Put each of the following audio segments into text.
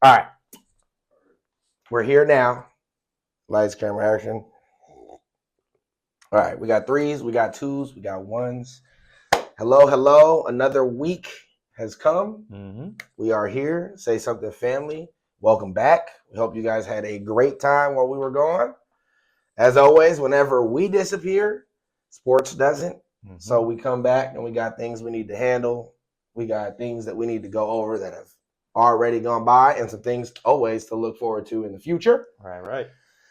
All right. We're here now. Lights, camera, action. All right. We got threes, we got twos, we got ones. Hello. Another week has come. Mm-hmm. We are here. Say Something family. Welcome back. We hope you guys had a great time while we were gone. As always, whenever we disappear, sports doesn't. Mm-hmm. So we come back and we got things we need to handle. We got things that we need to go over that have already gone by and some things always to look forward to in the future. Right.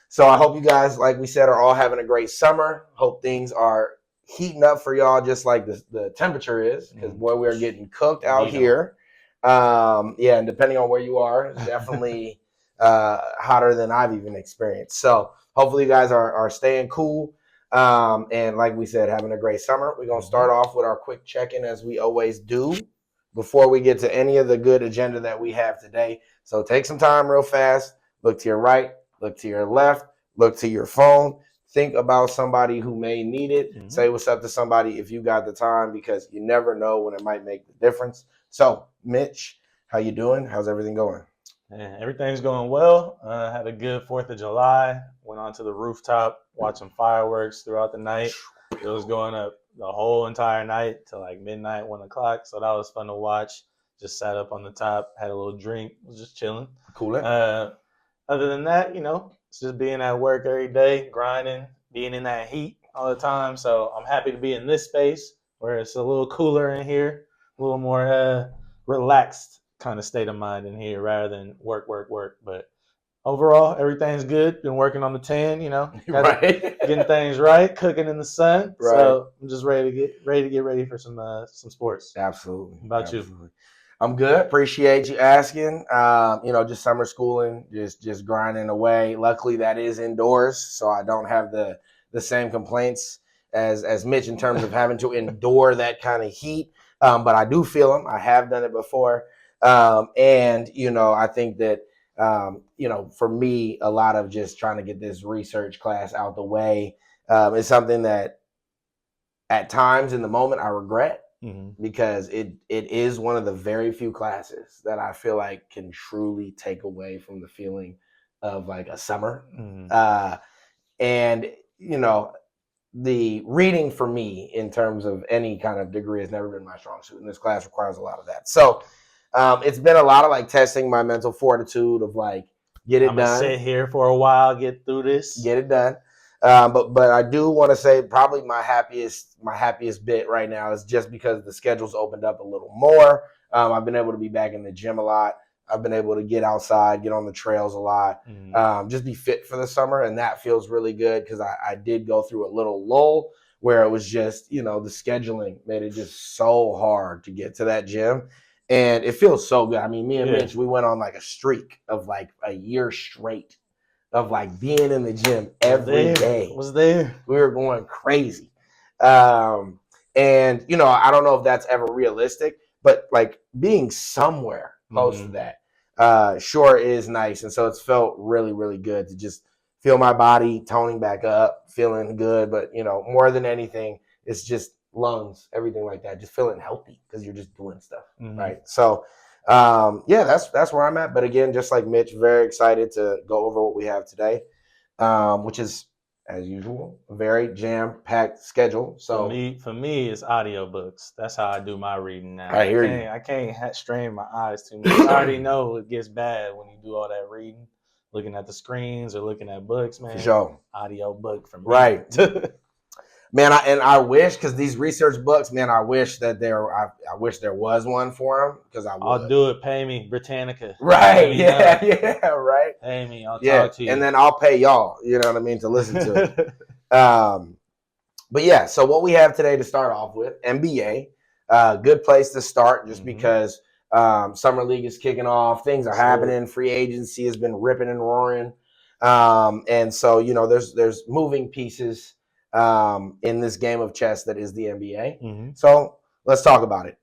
So I hope you guys, like we said, are all having a great summer. Hope things are heating up for y'all just like the temperature is, because boy, we are getting cooked out here. And depending on where you are, it's definitely hotter than I've even experienced. So hopefully you guys are staying cool. And like we said, having a great summer. We're going to start off with our quick check-in as we always do before we get to any of the good agenda that we have today. So take some time real fast. Look to your right, look to your left, look to your phone. Think about somebody who may need it. Mm-hmm. Say what's up to somebody if you got the time, because you never know when it might make the difference. So, Mitch, how you doing? How's everything going? Yeah, everything's going well. Had a good 4th of July. Went onto the rooftop, watching fireworks throughout the night. It was going up the whole entire night till like midnight, 1 o'clock. So that was fun to watch. Just sat up on the top, had a little drink, was just chilling. Cool. Other than that, it's just being at work every day, grinding, being in that heat all the time. So I'm happy to be in this space where it's a little cooler in here, a little more relaxed kind of state of mind in here rather than work. But overall, everything's good. Been working on the tan, right. Getting things right, cooking in the sun. Right. So I'm just ready to get ready for some sports. Absolutely. How about you? I'm good. Appreciate you asking. Just summer schooling, just grinding away. Luckily, that is indoors, so I don't have the same complaints as Mitch in terms of having to endure that kind of heat. But I do feel them. I have done it before. I think that, for me, a lot of just trying to get this research class out the way is something that at times in the moment I regret. Mm-hmm. Because it is one of the very few classes that I feel like can truly take away from the feeling of like a summer. Mm-hmm. The reading for me in terms of any kind of degree has never been my strong suit, and this class requires a lot of that. So it's been a lot of like testing my mental fortitude of like, get it done. I'm gonna sit here for a while, get through this, get it done. But I do want to say probably my happiest bit right now is just because the schedule's opened up a little more. I've been able to be back in the gym a lot. I've been able to get outside, get on the trails a lot, just be fit for the summer. And that feels really good because I did go through a little lull where it was just, the scheduling made it just so hard to get to that gym. And it feels so good. I mean, me and Mitch, we went on like a streak of like a year straight of like being in the gym every day. Was there. We were going crazy. I don't know if that's ever realistic, but like being somewhere close to that sure is nice. And so it's felt really, really good to just feel my body toning back up, feeling good. But, more than anything, it's just lungs, everything like that, just feeling healthy because you're just doing stuff, right? So that's where I'm at. But again, just like Mitch, very excited to go over what we have today, which is, as usual, a very jam-packed schedule. So for me, it's audiobooks. That's how I do my reading now. I can't strain my eyes too much. I already know it gets bad when you do all that reading, looking at the screens or looking at books, man. For sure. Audiobook for me. Right. Man, I wish, because these research books, man, I wish there was one for them, because I would. I'll do it. Pay me, Britannica. Right? Right. Pay me. I'll talk to you, and then I'll pay y'all. You know what I mean, to listen to it. But yeah, so what we have today to start off with, NBA, good place to start, just because summer league is kicking off, things are happening, free agency has been ripping and roaring, and so there's moving pieces in this game of chess that is the NBA. Mm-hmm. So let's talk about it.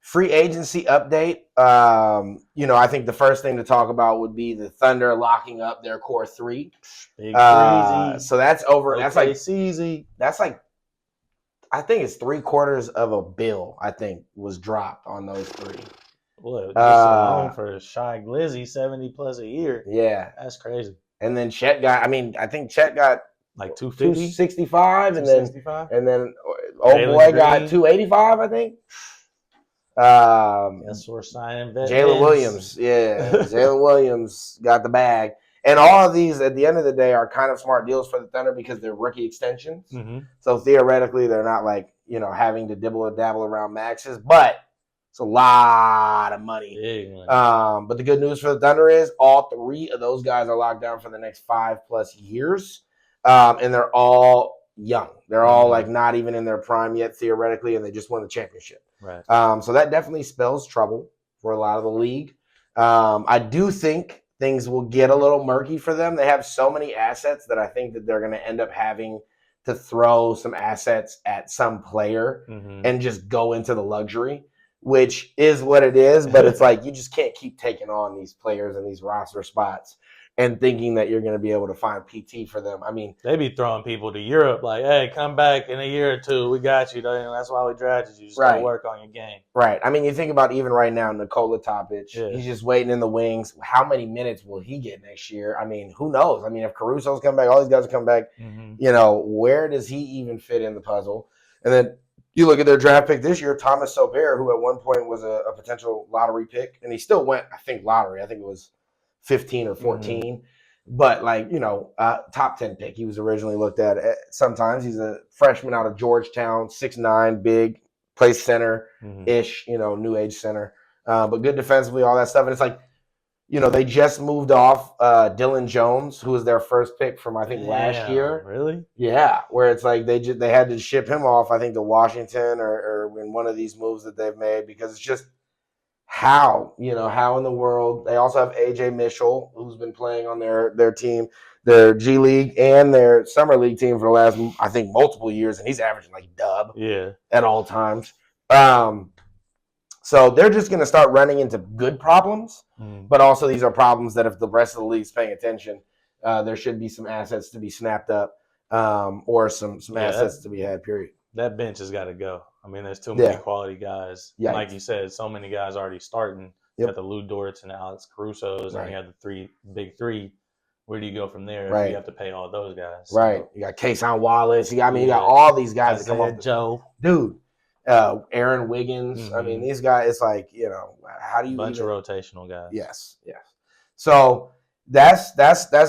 Free agency update. I think the first thing to talk about would be the Thunder locking up their core three. Big crazy. So that's over. Okay, that's like easy. That's like, I think it's $750 million. I think was dropped on those three. What, just alone for Shy Glizzy, 70 plus a year. Yeah. That's crazy. And then Chet got, I think Chet got like 250, 265, and then Jalen got Green. 285, I think. Yes, we're signing Jalen Williams. Yeah. Jalen Williams got the bag. And all of these, at the end of the day, are kind of smart deals for the Thunder because they're rookie extensions. Mm-hmm. So theoretically, they're not like, having to dibble and dabble around maxes, but it's a lot of money. Big money. But the good news for the Thunder is all three of those guys are locked down for the next 5+ years. And they're all young. They're all like not even in their prime yet, theoretically, and they just won the championship. Right. So that definitely spells trouble for a lot of the league. I do think things will get a little murky for them. They have so many assets that I think that they're going to end up having to throw some assets at some player and just go into the luxury, which is what it is. But it's like you just can't keep taking on these players in these roster spots and thinking that you're going to be able to find PT for them. I mean, they be throwing people to Europe like, hey, come back in a year or two. We got you. That's why we drafted you. Just go work on your game. Right. I mean, you think about even right now, Nikola Topic, he's just waiting in the wings. How many minutes will he get next year? I mean, who knows? I mean, if Caruso's come back, all these guys come back, where does he even fit in the puzzle? And then you look at their draft pick this year, Thomas Sober, who at one point was a potential lottery pick, and he still went, I think, lottery. I think it was 15 or 14, but top 10 pick. He was originally looked at sometimes. He's a freshman out of Georgetown, 6'9", big, plays center-ish, new age center, but good defensively, all that stuff. And it's like, they just moved off Dylan Jones, who was their first pick from, I think, last year. Really? Yeah, where it's like they had to ship him off, I think, to Washington or in one of these moves that they've made, because it's just, how in the world. They also have AJ Mitchell, who's been playing on their team, their G League and their Summer League team for the last, I think, multiple years, and he's averaging like dub at all times. So they're just going to start running into good problems, but also these are problems that if the rest of the league's paying attention, there should be some assets to be snapped up or some assets to be had, period. That bench has got to go. I mean, there's too many quality guys. Yikes. Like you said, so many guys already starting. You got the Lou Dortz and Alex Caruso's, and you have the big three. Where do you go from there? If you have to pay all those guys. Right. You got Kason Wallace. You got all these guys that come up. Joe. Dude. Aaron Wiggins. I mean, these guys, it's like, how do you bunch of rotational guys. Yes. So that's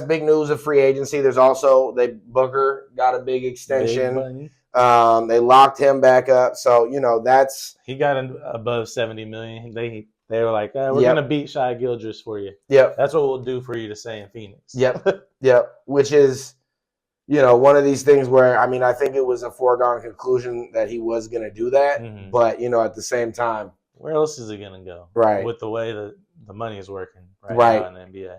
big news of free agency. There's also Booker got a big extension. They locked him back up. So, that's he got above $70 million. They were like, we're gonna beat Shai Gilgeous for you. Yep. That's what we'll do for you to stay in Phoenix. Yep. Which is, one of these things where, I mean, I think it was a foregone conclusion that he was gonna do that. But, at the same time, where else is he gonna go? Right. With the way that the money is working now in the NBA.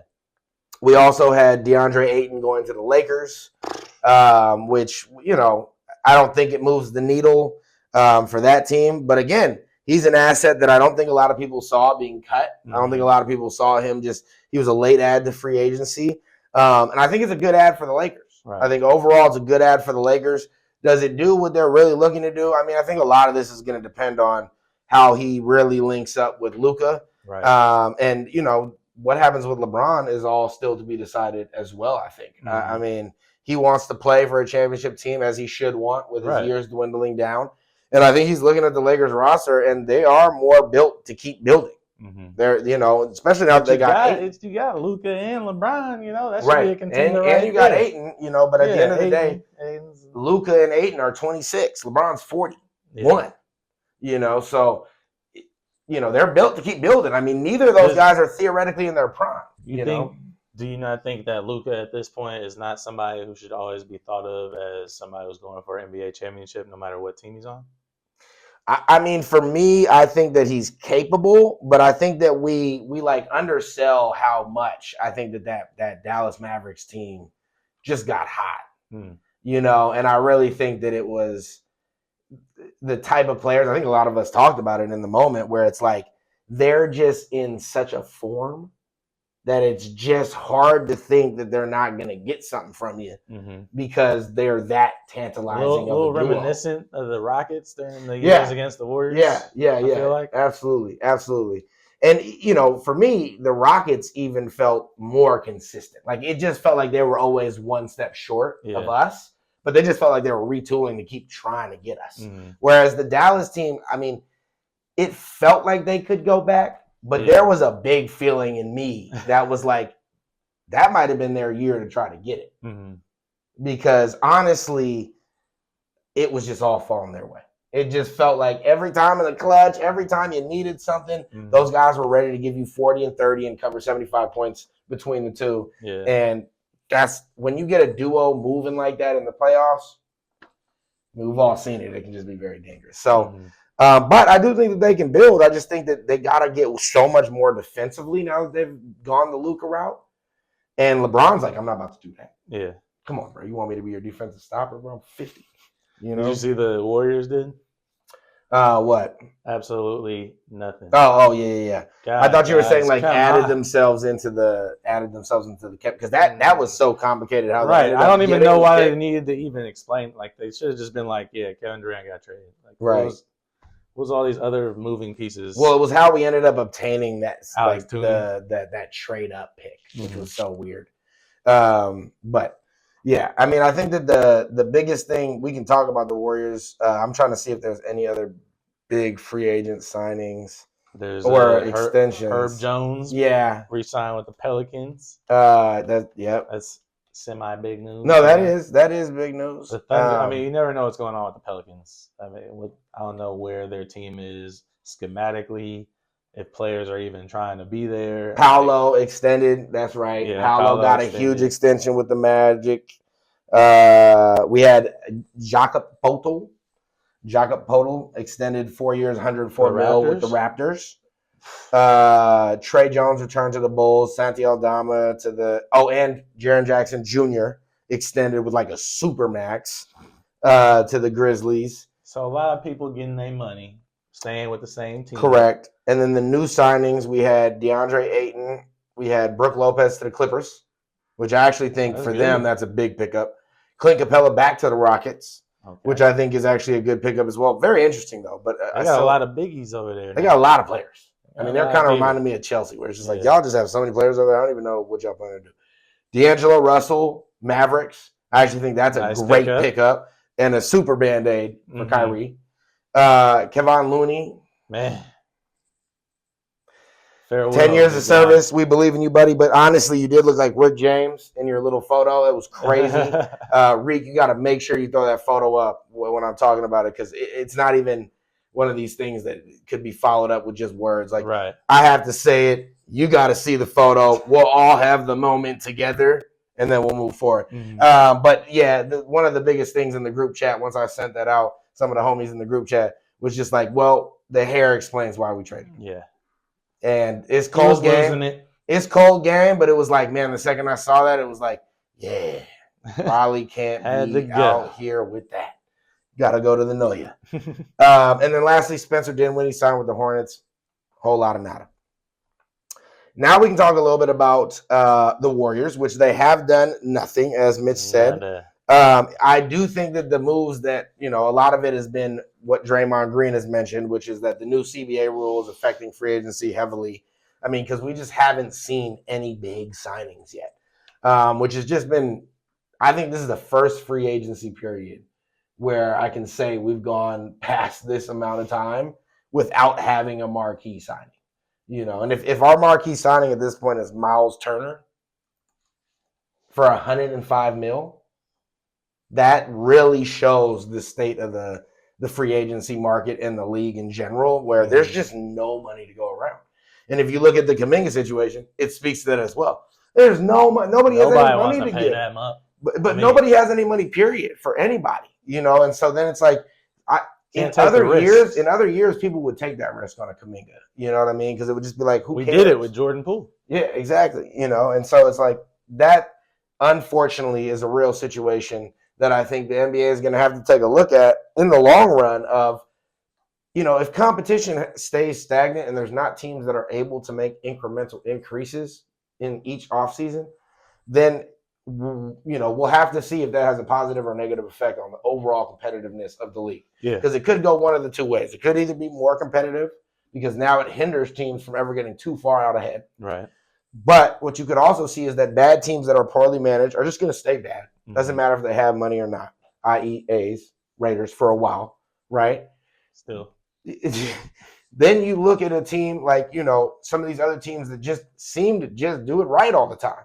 We also had DeAndre Ayton going to the Lakers, which, I don't think it moves the needle for that team. But again, he's an asset that I don't think a lot of people saw being cut. I don't think a lot of people saw him he was a late add to free agency. And I think it's a good ad for the Lakers. Right. I think overall it's a good ad for the Lakers. Does it do what they're really looking to do? I mean, I think a lot of this is going to depend on how he really links up with Luka. Right. And, what happens with LeBron is all still to be decided as well, I think. I mean, he wants to play for a championship team, as he should want, with his years dwindling down. And I think he's looking at the Lakers roster, and they are more built to keep building. They're, especially now that they got Ayton. You got Luka and LeBron, that should be a contender. And you got Ayton, but at the end of the day, Luka and Ayton are 26. LeBron's 41. So they're built to keep building. I mean, neither of those guys are theoretically in their prime. Do you not think that Luka at this point is not somebody who should always be thought of as somebody who's going for an NBA championship no matter what team he's on? I mean, for me, I think that he's capable, but I think that we undersell how much I think that Dallas Mavericks team just got hot. And I really think that it was the type of players, I think a lot of us talked about it in the moment, where it's like they're just in such a form that it's just hard to think that they're not going to get something from you because they're that tantalizing. A little reminiscent of the Rockets during the years against the Warriors. Yeah. I feel like. Absolutely. And, for me, the Rockets even felt more consistent. Like, it just felt like they were always one step short of us, but they just felt like they were retooling to keep trying to get us. Whereas the Dallas team, I mean, it felt like they could go back, but there was a big feeling in me that was like, that might have been their year to try to get it. Because, honestly, it was just all falling their way. It just felt like every time in the clutch, every time you needed something, those guys were ready to give you 40 and 30 and cover 75 points between the two. Yeah. And that's when you get a duo moving like that in the playoffs, we've all seen it. It can just be very dangerous. So, but I do think that they can build. I just think that they got to get so much more defensively now that they've gone the Luka route. And LeBron's like, I'm not about to do that. Yeah. Come on, bro. You want me to be your defensive stopper, bro? I'm 50. Did you see the Warriors did? What? Absolutely nothing. Oh, yeah. I thought you were saying like added themselves into the cap because that was so complicated. How right? I don't even know why they needed to even explain. Like they should have just been like, yeah, Kevin Durant got traded. Like, right. What was all these other moving pieces? Well, it was how we ended up obtaining that that trade up pick, which was so weird. But. Yeah, I mean, I think that the biggest thing we can talk about the Warriors. I'm trying to see if there's any other big free agent signings or extensions. Herb Jones, re-signed with the Pelicans. That's semi big news. No, that is big news. The Thunder, I mean, you never know what's going on with the Pelicans. I mean, I don't know where their team is schematically. If players are even trying to be there. Paolo extended. That's right. Yeah, Paolo got extended. A huge extension with the Magic. We had Jakob Poeltl. Extended 4 years, $104 million with the Raptors. Trey Jones returned to the Bulls. Santi Aldama and Jaren Jackson Jr. extended with like a super max to the Grizzlies. So a lot of people getting their money. Staying with the same team. Correct. And then the new signings, we had Deandre Ayton. We had Brook Lopez to the Clippers, which I actually think them, that's a big pickup. Clint Capella back to the Rockets, which I think is actually a good pickup as well. Very interesting, though. But they got a lot of biggies over there. They got a lot of players. I mean, they're kind of reminding me of Chelsea, where it's just like, y'all just have so many players over there. I don't even know what y'all plan to do. D'Angelo Russell, Mavericks. I actually think that's a great pickup and a super Band-Aid for Kyrie. Kevon Looney. Man. 10 years of service. We believe in you, buddy. But honestly, you did look like Rick James in your little photo. It was crazy. Rick, you got to make sure you throw that photo up when I'm talking about it because it's not even one of these things that could be followed up with just words. Like, I have to say it. You got to see the photo. We'll all have the moment together, and then we'll move forward. But, yeah, one of the biggest things in the group chat, once I sent that out, some of the homies in the group chat was just like, well, the hair explains why we traded. Yeah. And it's cold game. It's cold game, but it was like, man, the second I saw that, it was like, yeah, probably can't be out here with that. Got to go to the Noya. And then lastly, Spencer Dinwiddie signed with the Hornets. Whole lot of nada. Now we can talk a little bit about the Warriors, which they have done nothing, as Mitch said. I do think that the moves that, a lot of it has been what Draymond Green has mentioned, which is that the new CBA rule is affecting free agency heavily. I mean, because we just haven't seen any big signings yet, which has just been, I think this is the first free agency period where I can say we've gone past this amount of time without having a marquee signing. And if our marquee signing at this point is Miles Turner for $105 million, that really shows the state of the free agency market in the league in general, where there's just no money to go around. And if you look at the Kuminga situation, it speaks to that as well. There's nobody has any money to give. But nobody has any money, period, for anybody. And so then it's like, in other years, people would take that risk on a Kuminga. You know what I mean? Because it would just be like, who cares? We did it with Jordan Poole. Yeah, exactly. And so it's like that, unfortunately, is a real situation that I think the NBA is going to have to take a look at in the long run of, if competition stays stagnant and there's not teams that are able to make incremental increases in each offseason, then, we'll have to see if that has a positive or negative effect on the overall competitiveness of the league. Yeah. Because it could go one of the two ways. It could either be more competitive because now it hinders teams from ever getting too far out ahead. Right. But what you could also see is that bad teams that are poorly managed are just going to stay bad. Doesn't matter if they have money or not, i.e. A's, Raiders for a while, right? Still. Then you look at a team like, you know, some of these other teams that just seem to just do it right all the time.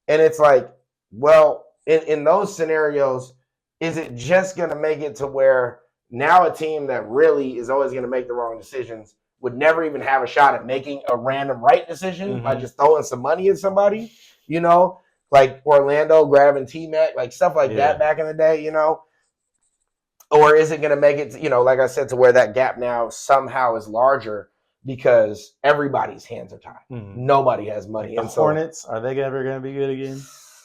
And it's like, well, in those scenarios, is it just going to make it to where now a team that really is always going to make the wrong decisions would never even have a shot at making a random right decision by just throwing some money at somebody, you know, like Orlando grabbing T-Mac, like stuff like that back in the day, you know? Or is it going to make it, you know, like I said, to where that gap now somehow is larger because everybody's hands are tied. Nobody has money. Like the Hornets, are they ever going to be good again?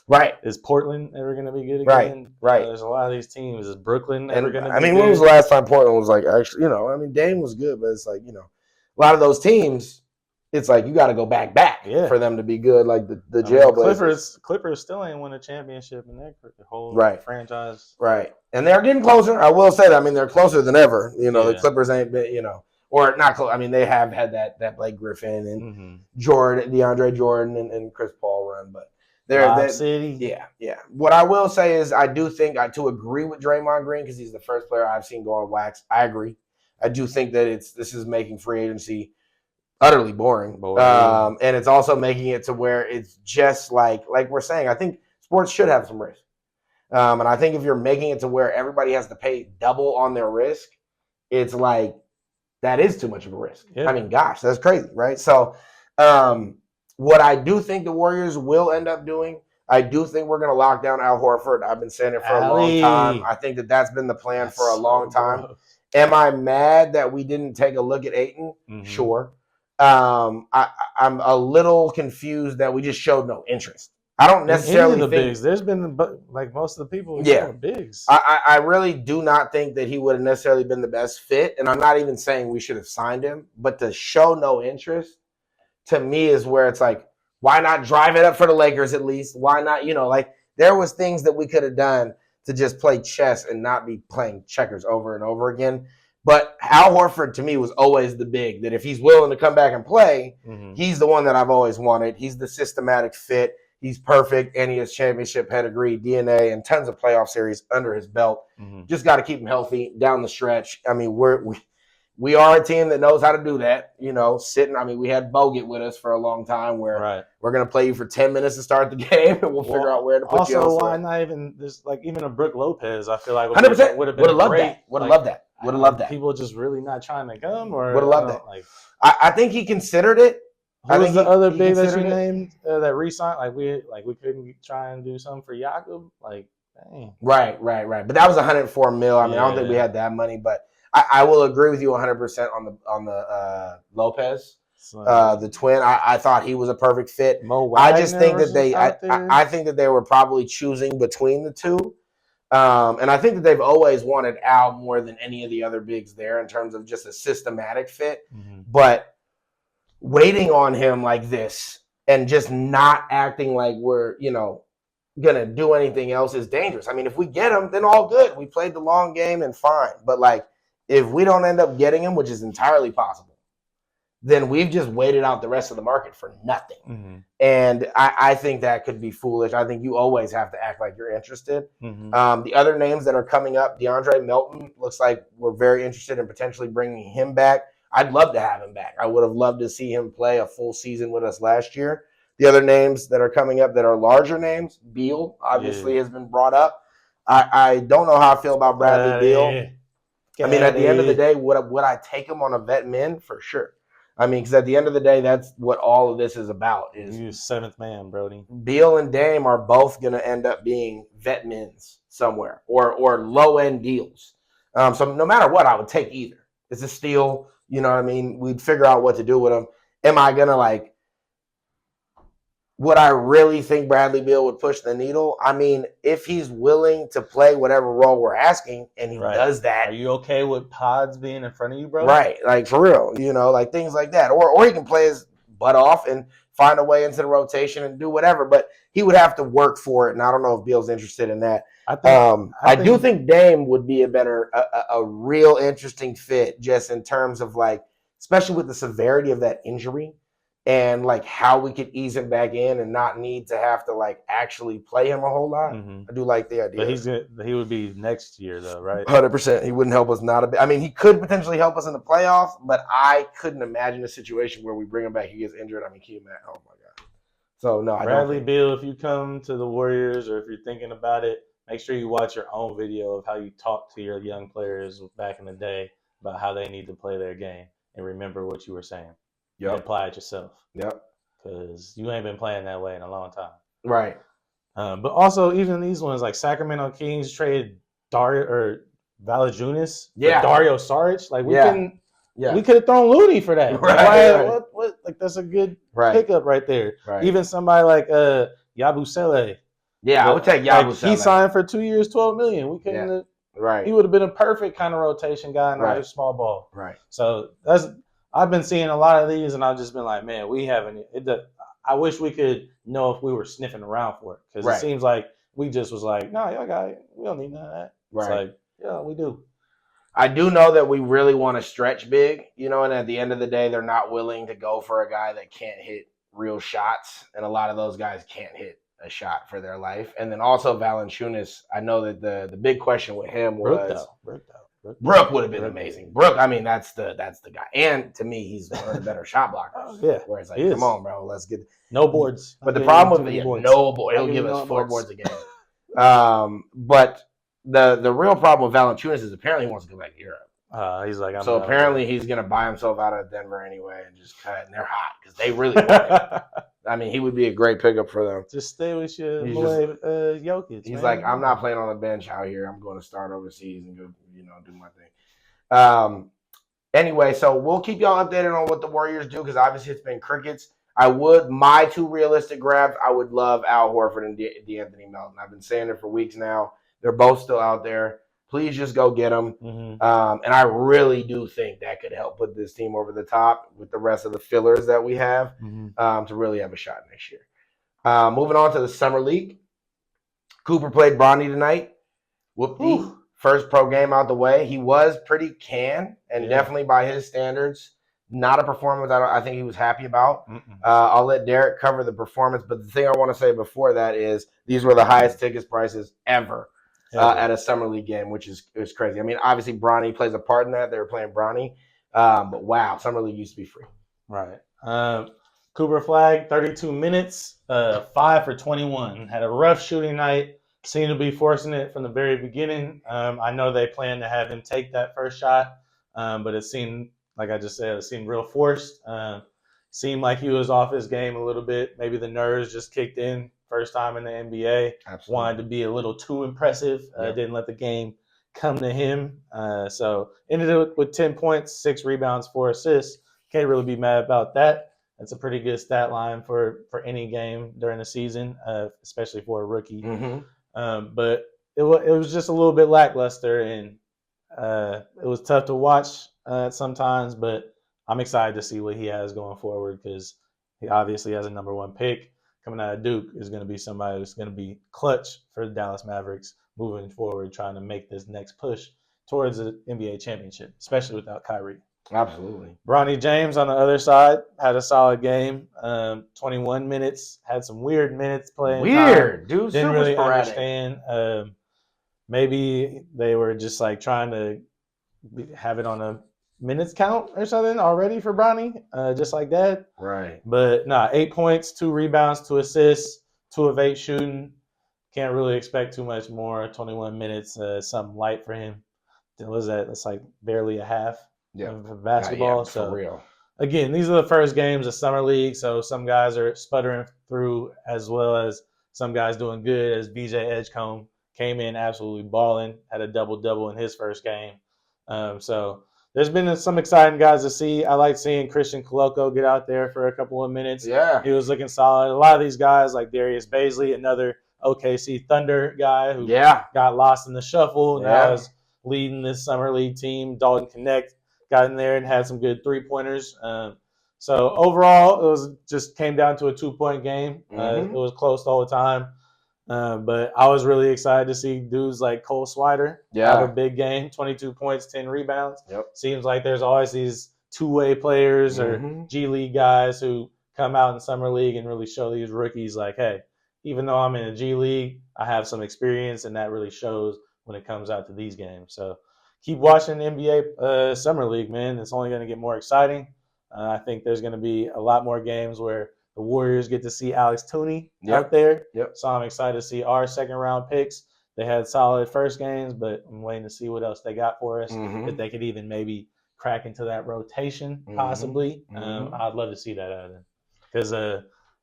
Right. Is Portland ever going to be good again? Right. There's a lot of these teams. Is Brooklyn ever going to be good? I mean, when was the last time Portland was like, actually, you know, I mean, Dame was good, but it's like, you know, a lot of those teams, it's like you got to go back for them to be good, like the Jailblazers. Clippers still ain't won a championship in their whole franchise. Right. And they're getting closer. I will say that. I mean, they're closer than ever. You know, the Clippers ain't been, you know, or not close. I mean, they have had that Blake Griffin and Jordan, DeAndre Jordan and Chris Paul run, but they're City. Yeah. What I will say is I do think to agree with Draymond Green because he's the first player I've seen go on wax. I agree. I do think that this is making free agency utterly boring. And it's also making it to where it's just like we're saying, I think sports should have some risk. And I think if you're making it to where everybody has to pay double on their risk, it's like that is too much of a risk. Yeah. I mean, gosh, that's crazy, right? So what I do think the Warriors will end up doing, I do think we're going to lock down Al Horford. I've been saying it for a long time. I think that's been the plan for a long time. Gross. Am I mad that we didn't take a look at Ayton? Sure. I'm a little confused that we just showed no interest. I don't necessarily think bigs. There's been like most of the people bigs. I really do not think that he would have necessarily been the best fit, and I'm not even saying we should have signed him, but to show no interest to me is where it's like, why not drive it up for the Lakers at least? Why not, you know, like there was things that we could have done to just play chess and not be playing checkers over and over again. But Al Horford, to me, was always the big, that if he's willing to come back and play, he's the one that I've always wanted. He's the systematic fit. He's perfect, and he has championship pedigree, DNA, and tons of playoff series under his belt. Just got to keep him healthy down the stretch. I mean, we are a team that knows how to do that. You know, we had Bogut with us for a long time where we're going to play you for 10 minutes to start the game, and we'll figure out where to put you. Also, why not even – like even a Brooke Lopez, I feel like 100% would have been great. Would have loved that. Would have loved that. People just really not trying to come, or would have loved that. Like, I think he considered it. Who was the other big that you named that re-signed? Like we couldn't try and do something for Jakob. Like, dang. Right. But that was $104 million. I mean, I don't think we had that money, but I will agree with you 100% on the Lopez, the twin. I thought he was a perfect fit. I just think that I think that they were probably choosing between the two. And I think that they've always wanted Al more than any of the other bigs there in terms of just a systematic fit. But waiting on him like this and just not acting like we're, you know, going to do anything else is dangerous. I mean, if we get him, then all good. We played the long game and fine. But, like, if we don't end up getting him, which is entirely possible, then we've just waited out the rest of the market for nothing. And I think that could be foolish. I think you always have to act like you're interested. The other names that are coming up, Deandre Melton, looks like we're very interested in potentially bringing him back. I'd love to have him back. I would have loved to see him play a full season with us last year. The other names that are coming up that are larger names, Beal obviously has been brought up. I don't know how I feel about Bradley Beal. I mean, at the end of the day, would I take him on a vet min? For sure. I mean, because at the end of the day, that's what all of this is about. Is you seventh man, Brody. Beal and Dame are both going to end up being vet mins somewhere or low-end deals. So no matter what, I would take either. It's a steal. You know what I mean? We'd figure out what to do with him. Am I going to, would I really think Bradley Beal would push the needle? I mean, if he's willing to play whatever role we're asking and he does that. Are you okay with Pods being in front of you, bro? Right. Like, for real. You know, like things like that. Or he can play his butt off and find a way into the rotation and do whatever. But he would have to work for it. And I don't know if Beal's interested in that. I do think Dame would be a real interesting fit just in terms of especially with the severity of that injury and like how we could ease him back in and not need to have to like actually play him a whole lot. I do like the idea. But he would be next year though, right? 100%. He wouldn't help us not a bit. I mean, he could potentially help us in the playoffs, but I couldn't imagine a situation where we bring him back, he gets injured. I mean, can you imagine? Oh my God. So no, I Bradley don't. Beal, if you come to the Warriors or if you're thinking about it, make sure you watch your own video of how you talk to your young players back in the day about how they need to play their game and remember what you were saying. And apply it yourself. Yep. Because you ain't been playing that way in a long time. Right. But also, even these ones, like Sacramento Kings traded Valanciunas for Dario Saric. Like, we could have thrown Looney for that. Right. What? Like, that's a good pickup right there. Right. Even somebody like Yabusele. Yeah, I would take Yabusele. Like, he signed for 2 years, $12 million. We couldn't have. Right. He would have been a perfect kind of rotation guy in our small ball. Right. So I've been seeing a lot of these, and I've just been like, man, we haven't. I wish we could know if we were sniffing around for it, because it seems like we just was like, no, y'all got it. We don't need none of that. Right. It's like, yeah, we do. I do know that we really want to stretch big, you know, and at the end of the day, they're not willing to go for a guy that can't hit real shots, and a lot of those guys can't hit a shot for their life. And then also Valanciunas, I know that the big question with him was Brook would have been amazing. Brook, I mean, that's the guy. And to me, he's one of the better shot blockers. Where it's like, come on, bro, let's get no boards. But the problem with no board, he'll give us 4 boards a game. But the real problem with Valanciunas is apparently he wants to go back to Europe. He's like, so apparently he's gonna buy himself out of Denver anyway and just cut. And they're hot because they really want him. I mean, he would be a great pickup for them. Just stay with your Jokic. He's like, I'm not playing on the bench out here. I'm going to start overseas and go, do my thing. Anyway, so we'll keep y'all updated on what the Warriors do because obviously it's been crickets. My 2 realistic grabs, I would love Al Horford and De'Anthony Melton. I've been saying it for weeks now. They're both still out there. Please just go get them. And I really do think that could help put this team over the top with the rest of the fillers that we have to really have a shot next year. Moving on to the Summer League. Cooper played Bronny tonight. Whoop-dee. First pro game out the way. He was pretty and definitely by his standards, not a performance I think he was happy about. I'll let Derek cover the performance, but the thing I want to say before that is these were the highest ticket prices ever. At a Summer League game, which is crazy. I mean, obviously, Bronny plays a part in that. They were playing Bronny. But wow, Summer League used to be free. Right. Cooper Flag, 32 minutes, 5 for 21. Had a rough shooting night. Seemed to be forcing it from the very beginning. I know they planned to have him take that first shot, but it seemed, like I just said, it seemed real forced. Seemed like he was off his game a little bit. Maybe the nerves just kicked in. First time in the NBA. Absolutely. Wanted to be a little too impressive. Didn't let the game come to him. So ended up with 10 points, 6 rebounds, 4 assists. Can't really be mad about that. That's a pretty good stat line for any game during the season, especially for a rookie. But it was just a little bit lackluster, and it was tough to watch sometimes. But I'm excited to see what he has going forward because he obviously has a number 1 pick. Coming out of Duke is going to be somebody who's going to be clutch for the Dallas Mavericks moving forward, trying to make this next push towards the NBA championship, especially without Kyrie. Absolutely. Bronny James on the other side had a solid game, 21 minutes, had some weird minutes playing. Weird, dude. Didn't really understand. Maybe they were just like trying to have it on a minutes count or something already for Bronny, just like that. Right. But 8 points, 2 rebounds, 2 assists, 2 of 8 shooting. Can't really expect too much more. 21 minutes, something light for him. What was that? That's like barely a half of basketball. For real. Again, these are the first games of Summer League, so some guys are sputtering through as well as some guys doing good, as BJ Edgecombe came in absolutely balling, had a double-double in his first game. So there's been some exciting guys to see. I like seeing Christian Coloco get out there for a couple of minutes. Yeah. He was looking solid. A lot of these guys, like Darius Baisley, another OKC Thunder guy who got lost in the shuffle. Now is leading this Summer League team. Dalton Connect got in there and had some good 3-pointers. So overall, it was just came down to a 2-point game. It was close the whole time. But I was really excited to see dudes like Cole Swider have a big game, 22 points, 10 rebounds. Yep. Seems like there's always these two-way players or G League guys who come out in summer league and really show these rookies like, hey, even though I'm in a G League, I have some experience, and that really shows when it comes out to these games. So keep watching the NBA Summer League, man. It's only going to get more exciting. I think there's going to be a lot more games where the Warriors get to see Alex Tooney out there. So I'm excited to see our second-round picks. They had solid first games, but I'm waiting to see what else they got for us. If they could even maybe crack into that rotation, possibly. I'd love to see that out of them. Because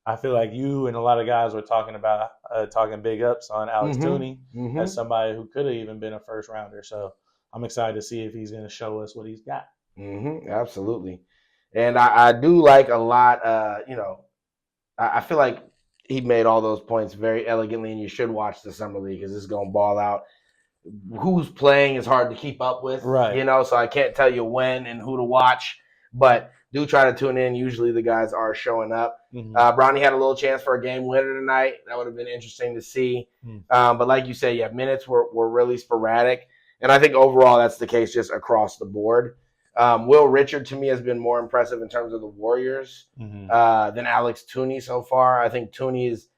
I feel like you and a lot of guys were talking about talking big ups on Alex Tooney as somebody who could have even been a first-rounder. So I'm excited to see if he's going to show us what he's got. Absolutely. And I do like a lot, I feel like he made all those points very elegantly, and you should watch the Summer League because it's going to ball out. Who's playing is hard to keep up with, right? So I can't tell you when and who to watch, but do try to tune in. Usually the guys are showing up. Bronny had a little chance for a game winner tonight. That would have been interesting to see. But like you said, minutes were really sporadic. And I think overall that's the case just across the board. Will Richard, to me, has been more impressive in terms of the Warriors than Alex Tooney so far. I think Tooney is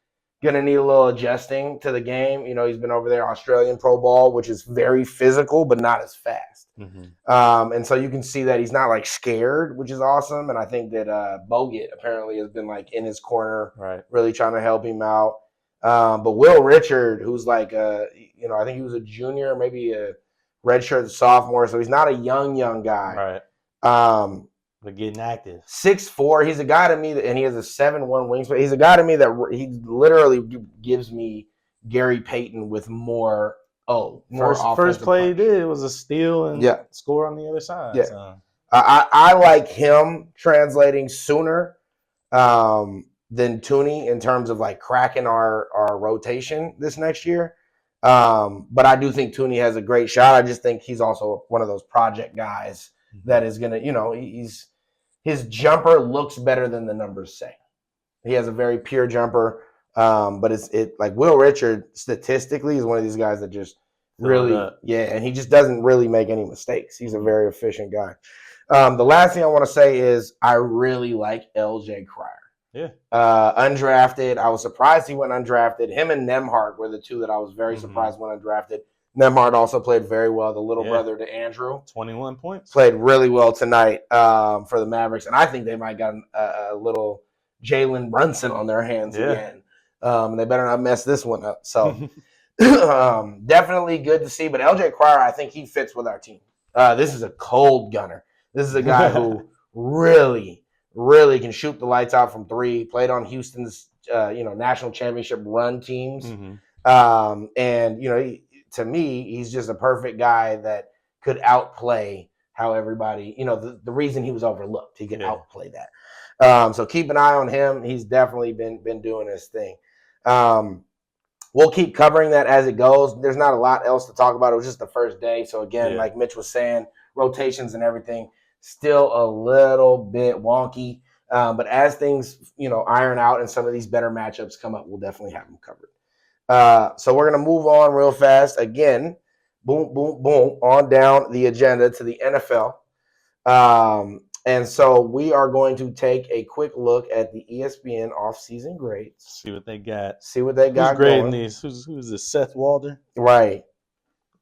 going to need a little adjusting to the game. He's been over there Australian Pro Ball, which is very physical but not as fast. And so you can see that he's not like scared, which is awesome. And I think that Bogut apparently has been like in his corner, really trying to help him out. But Will Richard, who's like, I think he was a junior, maybe a redshirt sophomore, so he's not a young guy. But getting active. 6'4", he's a guy to me and he has a 7'1" wingspan. He's a guy to me that he literally gives me Gary Payton with more first play he did was a steal and score on the other side. So. I like him translating sooner than Tooney in terms of like cracking our rotation this next year. But I do think Tooney has a great shot. I just think he's also one of those project guys that is going to, his jumper looks better than the numbers say. He has a very pure jumper. But it like Will Richard statistically is one of these guys that just really, and he just doesn't really make any mistakes. He's a very efficient guy. The last thing I want to say is I really like LJ Cryer. Undrafted. I was surprised he went undrafted. Him and Nembhard were the two that I was very surprised went undrafted. Nembhard also played very well. The little brother to Andrew. 21 points. Played really well tonight for the Mavericks. And I think they might got a little Jalen Brunson on their hands again. They better not mess this one up. So definitely good to see. But LJ Cryer, I think he fits with our team. This is a cold gunner. This is a guy who really can shoot the lights out from three. Played on Houston's national championship run teams. And to me, he's just a perfect guy that could outplay how everybody, the reason he was overlooked. He could outplay that. So keep an eye on him. He's definitely been doing his thing. We'll keep covering that as it goes. There's not a lot else to talk about. It was just the first day. So again, like Mitch was saying, rotations and everything still a little bit wonky. But as things, iron out and some of these better matchups come up, we'll definitely have them covered. So we're going to move on real fast. Again, boom, boom, boom, on down the agenda to the NFL. And so we are going to take a quick look at the ESPN off-season grades. See what they got. Who's grading these? Who's this? Seth Walder? Right.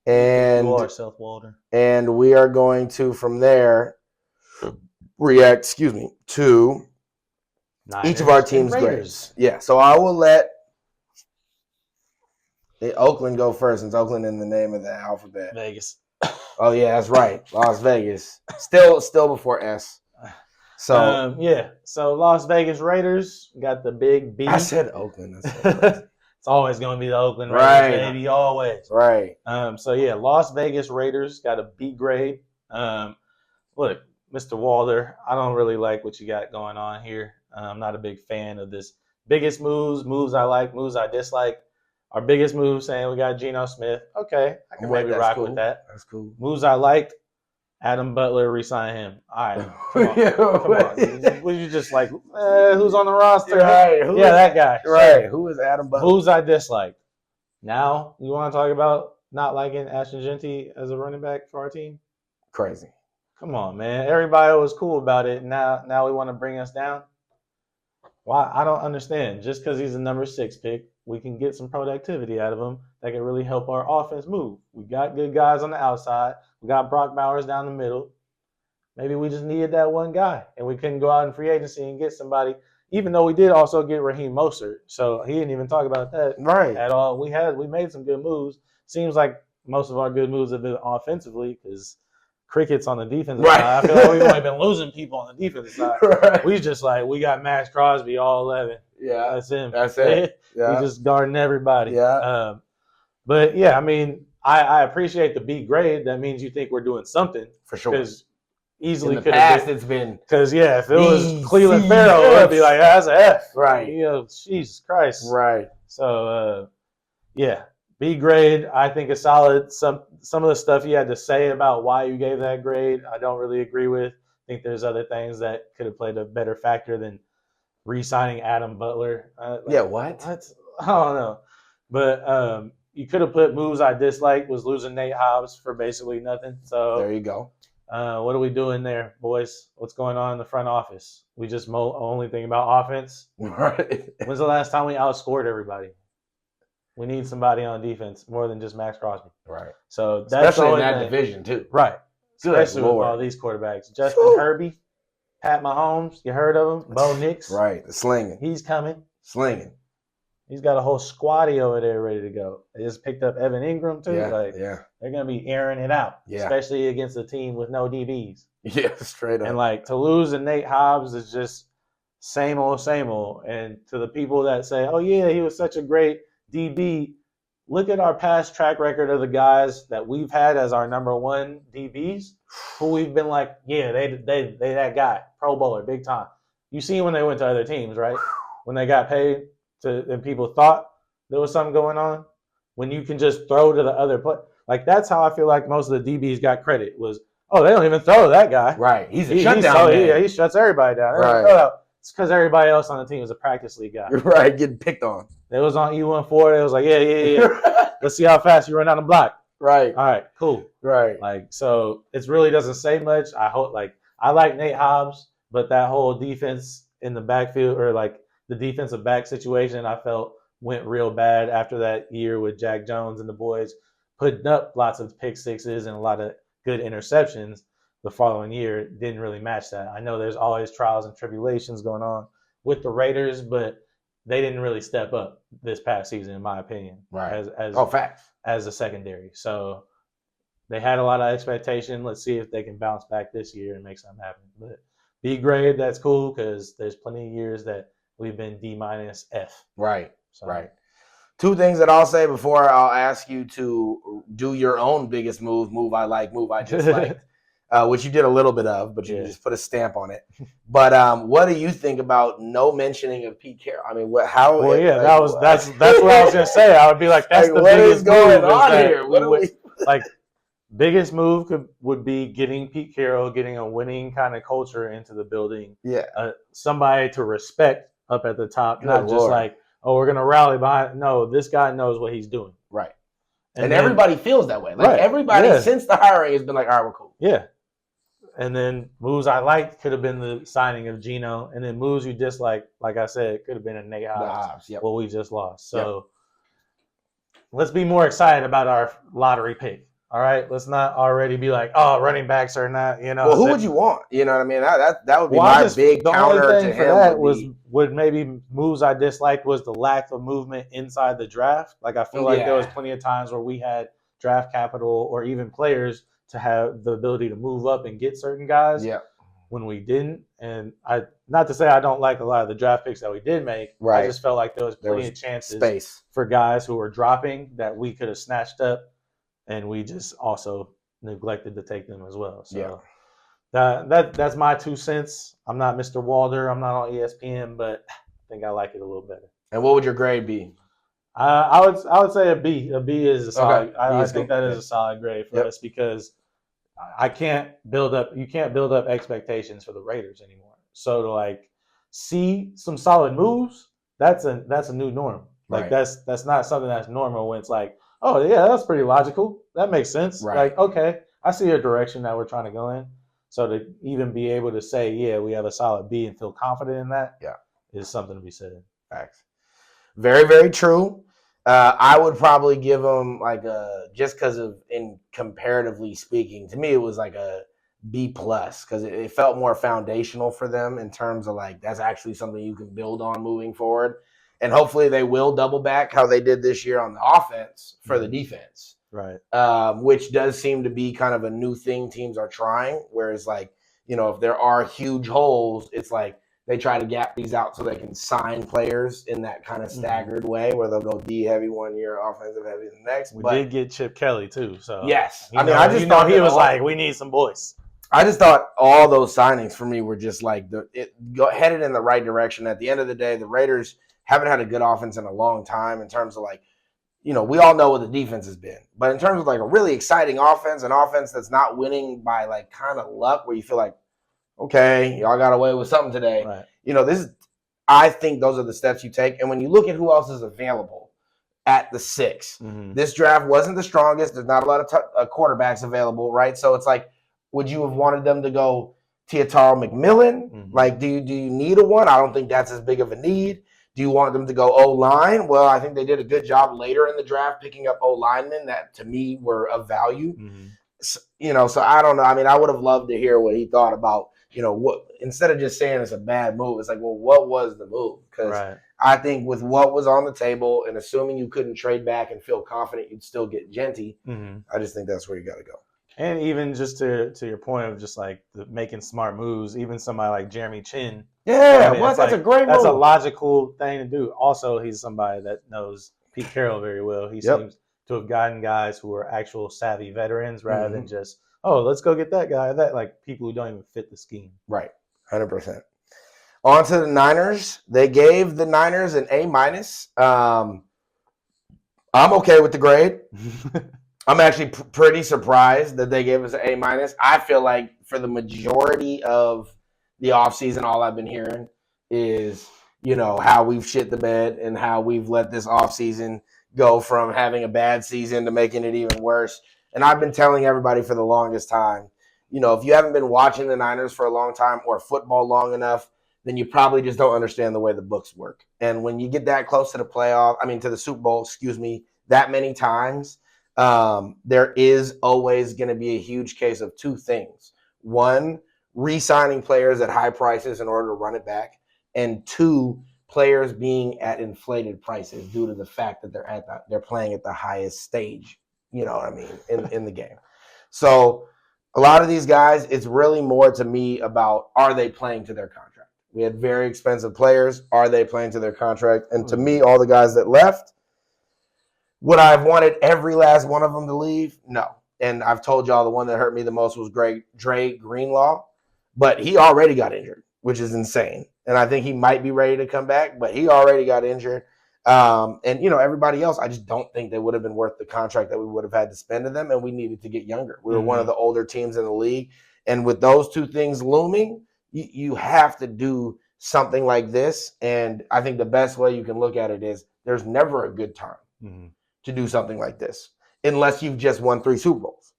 And you are Seth Walder. And we are going to, from there, react, to Niners each of our team's grades. Yeah, so I will let Oakland go first, since Oakland in the name of the alphabet. Vegas. Oh yeah, that's right. Las Vegas. Still before S. So So Las Vegas Raiders got the big B. I said Oakland. It's always going to be the Oakland Raiders, baby. Always. Right. Las Vegas Raiders got a B grade. Look, Mr. Walder, I don't really like what you got going on here. I'm not a big fan of this. Biggest moves I like, moves I dislike. Our biggest move, saying we got Geno Smith. Okay, I can maybe rock with that. That's cool. Moves I liked, Adam Butler, re-sign him. All right, come on. Was you just like, who's on the roster? Right. That guy. Right. Who is Adam Butler? Moves I disliked. Now, you want to talk about not liking Ashton Genty as a running back for our team? Crazy. Come on, man. Everybody was cool about it. Now we want to bring us down. Why? I don't understand. Just because he's a number 6 pick, we can get some productivity out of him that can really help our offense move. We got good guys on the outside. We got Brock Bowers down the middle. Maybe we just needed that one guy, and we couldn't go out in free agency and get somebody. Even though we did also get Raheem Mostert, so he didn't even talk about that at all. We made some good moves. Seems like most of our good moves have been offensively because crickets on the defensive side. I feel like we've only been losing people on the defensive side. We just we got Max Crosby all 11. Yeah, that's him. That's it. Yeah. We just guarding everybody. Yeah. But yeah, I mean, I appreciate the B grade. That means you think we're doing something for sure. Because easily in the past it's been because if it was Cleveland Farrell, I'd be like, that's an F. Right. Jesus Christ. Right. So yeah. B grade, I think is solid. Some of the stuff you had to say about why you gave that grade, I don't really agree with. I think there's other things that could have played a better factor than re-signing Adam Butler. What? I don't know. But you could have put moves I disliked was losing Nate Hobbs for basically nothing. So there you go. What are we doing there, boys? What's going on in the front office? We just only think about offense. Right. When's the last time we outscored everybody? We need somebody on defense more than just Max Crosby. Right. So that's especially in that division too. Right. Good especially Lord. With all these quarterbacks. Justin Herbie, Pat Mahomes, you heard of him? Bo Nix. Right. Slinging. He's coming. Slinging. He's got a whole squaddy over there ready to go. They just picked up Evan Ingram too. Yeah. They're gonna be airing it out. Yeah. Especially against a team with no DBs. Yeah, straight up. And to lose to Nate Hobbs is just same old. And to the people that say, oh yeah, he was such a great DB. Look at our past track record of the guys that we've had as our number 1 DBs, who we've been like, yeah, they that guy, Pro Bowler, big time. You see when they went to other teams, right? When they got paid and people thought there was something going on. When you can just throw to the other play, that's how I feel like most of the DBs got credit was, oh, they don't even throw to that guy. Right, he's a shutdown man. He shuts everybody down. Right. It's because everybody else on the team is a practice league guy. Right, getting picked on. They was on E14. They was like, yeah. Let's see how fast you run down the block. Right. All right, cool. Right. So it really doesn't say much. I hope, I like Nate Hobbs, but that whole defense in the backfield or the defensive back situation, I felt went real bad after that year with Jack Jones and the boys putting up lots of pick sixes and a lot of good interceptions. The following year didn't really match that. I know there's always trials and tribulations going on with the Raiders, but they didn't really step up this past season, in my opinion. Right. Facts. As a secondary. So they had a lot of expectation. Let's see if they can bounce back this year and make something happen. But B grade, that's cool because there's plenty of years that we've been D minus F. Right. So. Right. 2 things that I'll say before I'll ask you to do your own biggest move I like, move I dislike. Which you did a little bit of, but you just put a stamp on it. But what do you think about no mentioning of Pete Carroll? I mean, that's what I was gonna say. I would be like, that's the biggest going on here. Biggest move would be getting Pete Carroll, getting a winning kind of culture into the building. Yeah, somebody to respect up at the top, not just we're gonna rally behind. No, this guy knows what he's doing. Right, and everybody feels that way. Everybody since the hiring has been like, all right, we're cool. Yeah. And then moves I liked could have been the signing of Geno. And then moves you dislike, like I said, could have been a Nate Hobbs. What we just lost. So let's be more excited about our lottery pick. All right? Let's not already be like, oh, running backs are not, Well, who would you want? You know what I mean? That would be my big counter to him. For that would maybe moves I disliked was the lack of movement inside the draft. I feel like there was plenty of times where we had draft capital or even players to have the ability to move up and get certain guys when we didn't. And not to say I don't like a lot of the draft picks that we did make. Right. I just felt like there was plenty of chances for guys who were dropping that we could have snatched up, and we just also neglected to take them as well. So that's my 2 cents. I'm not Mr. Walder. I'm not on ESPN, but I think I like it a little better. And what would your grade be? I would say a B. A B is a solid. Okay. I think that is a solid grade for us because you can't build up expectations for the Raiders anymore. So to see some solid moves, that's a new norm. That's not something that's normal when it's oh yeah, that's pretty logical. That makes sense. Right. Okay, I see a direction that we're trying to go in. So to even be able to say, yeah, we have a solid B and feel confident in that, is something to be said. Facts. Very, very true. I would probably give them like just because of, in comparatively speaking, to me it was like a B plus because it felt more foundational for them in terms of like that's actually something you can build on moving forward, and hopefully they will double back how they did this year on the offense for the defense, right? Which does seem to be kind of a new thing teams are trying. Whereas like if there are huge holes, it's like they try to gap these out so they can sign players in that kind of staggered way where they'll go D heavy one year, offensive heavy the next. We did get Chip Kelly too, so yes, I just thought he was like, we need some boys. I just thought all those signings for me were just like headed in the right direction. At the end of the day, the Raiders haven't had a good offense in a long time in terms of like, we all know what the defense has been. But in terms of like a really exciting offense, an offense that's not winning by like kind of luck where you feel like, okay, y'all got away with something today. Right. I think those are the steps you take. And when you look at who else is available at the 6, this draft wasn't the strongest. There's not a lot of quarterbacks available, right? So it's like, would you have wanted them to go Teataro McMillan? Like, do you need a one? I don't think that's as big of a need. Do you want them to go O-line? Well, I think they did a good job later in the draft picking up O-linemen that, to me, were of value. So I don't know. I mean, I would have loved to hear what he thought about, what instead of just saying it's a bad move, it's like, well, what was the move? Because I think with what was on the table and assuming you couldn't trade back and feel confident you'd still get Genty, I just think that's where you got to go. And even just to your point of just like making smart moves, even somebody like Jeremy Chin. Yeah, that's a great move. That's a logical thing to do. Also, he's somebody that knows Pete Carroll very well. He seems to have gotten guys who are actual savvy veterans rather than just, let's go get that guy. That like people who don't even fit the scheme. Right, 100%. On to the Niners. They gave the Niners an A-. I'm okay with the grade. I'm actually pretty surprised that they gave us an A-. I feel like for the majority of the offseason, all I've been hearing is, how we've shit the bed and how we've let this offseason go from having a bad season to making it even worse. And I've been telling everybody for the longest time, if you haven't been watching the Niners for a long time or football long enough, then you probably just don't understand the way the books work. And when you get that close to to the Super Bowl, that many times, there is always going to be a huge case of two things. One, re-signing players at high prices in order to run it back. And two, players being at inflated prices due to the fact that they're playing at the highest stage, in the game. So a lot of these guys, it's really more to me about, are they playing to their contract? We had very expensive players. Are they playing to their contract? And to me, all the guys that left, would I have wanted every last one of them to leave? No. And I've told y'all the one that hurt me the most was Dre Greenlaw. But he already got injured, which is insane. And I think he might be ready to come back, but he already got injured. And everybody else, I just don't think they would have been worth the contract that we would have had to spend to them, and we needed to get younger. We were one of the older teams in the league. And with those two things looming, you have to do something like this. And I think the best way you can look at it is there's never a good time to do something like this unless you've just won 3 Super Bowls,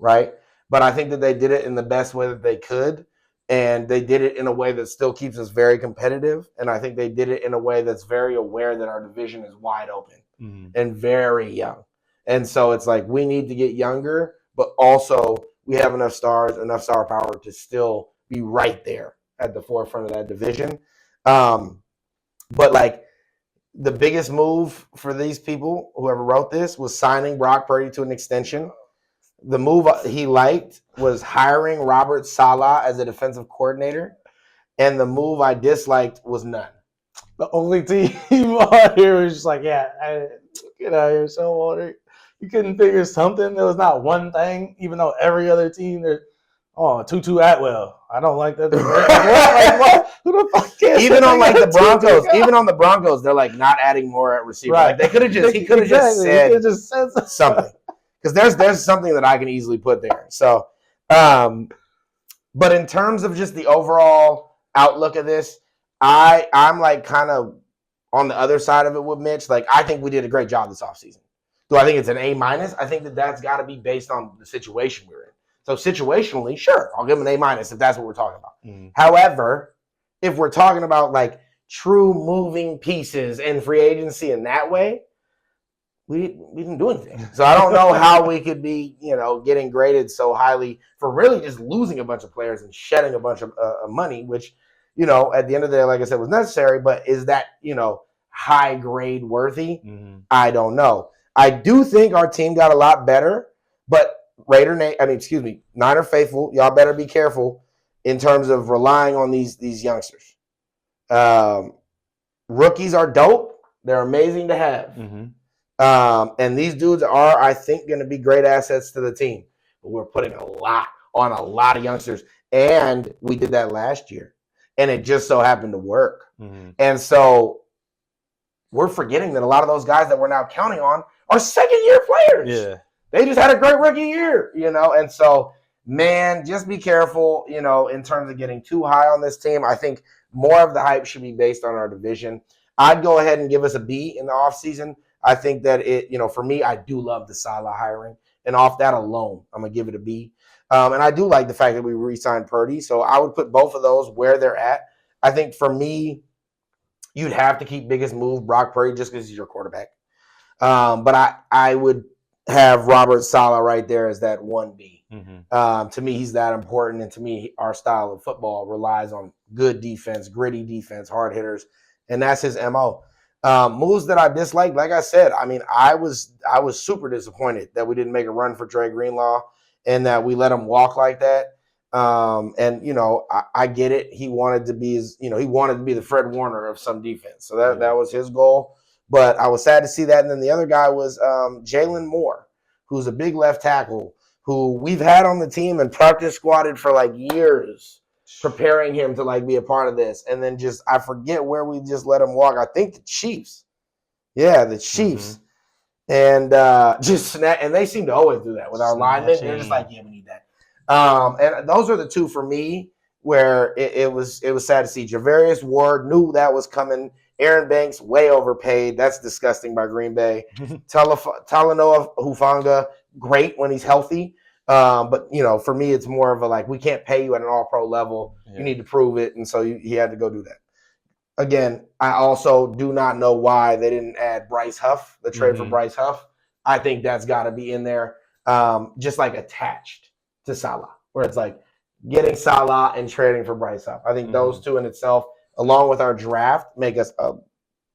right? But I think that they did it in the best way that they could. And they did it in a way that still keeps us very competitive. And I think they did it in a way that's very aware that our division is wide open and very young. And so it's like we need to get younger, but also we have enough stars, enough star power to still be right there at the forefront of that division. But like the biggest move for these people, whoever wrote this, was signing Brock Purdy to an extension. The move he liked was hiring Robert Saleh as a defensive coordinator, and the move I disliked was none. The only team out here was just like, get out of here, Showalter. You couldn't figure something. There was not one thing, even though every other team, Tutu Atwell. I don't like that. What? Who the fuck cares? Even on like the Broncos, the Broncos, they're like not adding more at receiver. Right. Like they could have just, he could have just said something. Because there's something that I can easily put there. So, but in terms of just the overall outlook of this, I'm like kind of on the other side of it with Mitch. Like I think we did a great job this offseason. Do I think it's an A-? I think that's got to be based on the situation we're in. So situationally, sure, I'll give him an A- if that's what we're talking about. Mm-hmm. However, if we're talking about like true moving pieces and free agency in that way, we didn't do anything. So I don't know how we could be, getting graded so highly for really just losing a bunch of players and shedding a bunch of money, which, at the end of the day, like I said, was necessary. But is that, high grade worthy? Mm-hmm. I don't know. I do think our team got a lot better, but Niner faithful, y'all better be careful in terms of relying on these youngsters. Rookies are dope. They're amazing to have. Mm-hmm. And these dudes are, I think, going to be great assets to the team. But we're putting a lot on a lot of youngsters. And we did that last year. And it just so happened to work. Mm-hmm. And so we're forgetting that a lot of those guys that we're now counting on are second-year players. Yeah. They just had a great rookie year, And so, man, just be careful, in terms of getting too high on this team. I think more of the hype should be based on our division. I'd go ahead and give us a B in the offseason. I think that for me, I do love the Salah hiring. And off that alone, I'm going to give it a B. And I do like the fact that we re-signed Purdy. So I would put both of those where they're at. I think for me, you'd have to keep biggest move Brock Purdy just because he's your quarterback. But I would have Robert Saleh right there as that 1B. Mm-hmm. To me, he's that important. And to me, our style of football relies on good defense, gritty defense, hard hitters. And that's his MO. Moves that I disliked, like I said, I was super disappointed that we didn't make a run for Dre Greenlaw and that we let him walk like that. I get it. He wanted to be the Fred Warner of some defense. So that was his goal. But I was sad to see that. And then the other guy was Jalen Moore, who's a big left tackle who we've had on the team and practice squatted for like years, preparing him to like be a part of this. And then I forget where we just let him walk. I think the Chiefs. Yeah, the Chiefs. Mm-hmm. And and they seem to always do that with our linemen. They're just like, yeah, we need that. And those are the two for me where it was sad to see. Javarius Ward knew that was coming. Aaron Banks, way overpaid. That's disgusting by Green Bay. Talanoa Hufanga, great when he's healthy. But, for me, it's more of a we can't pay you at an all-pro level. Yeah. You need to prove it. And so he had to go do that. Again, I also do not know why they didn't add Bryce Huff, the trade for Bryce Huff. I think that's got to be in there, just attached to Salah, where it's getting Salah and trading for Bryce Huff. I think those two in itself, along with our draft, make us a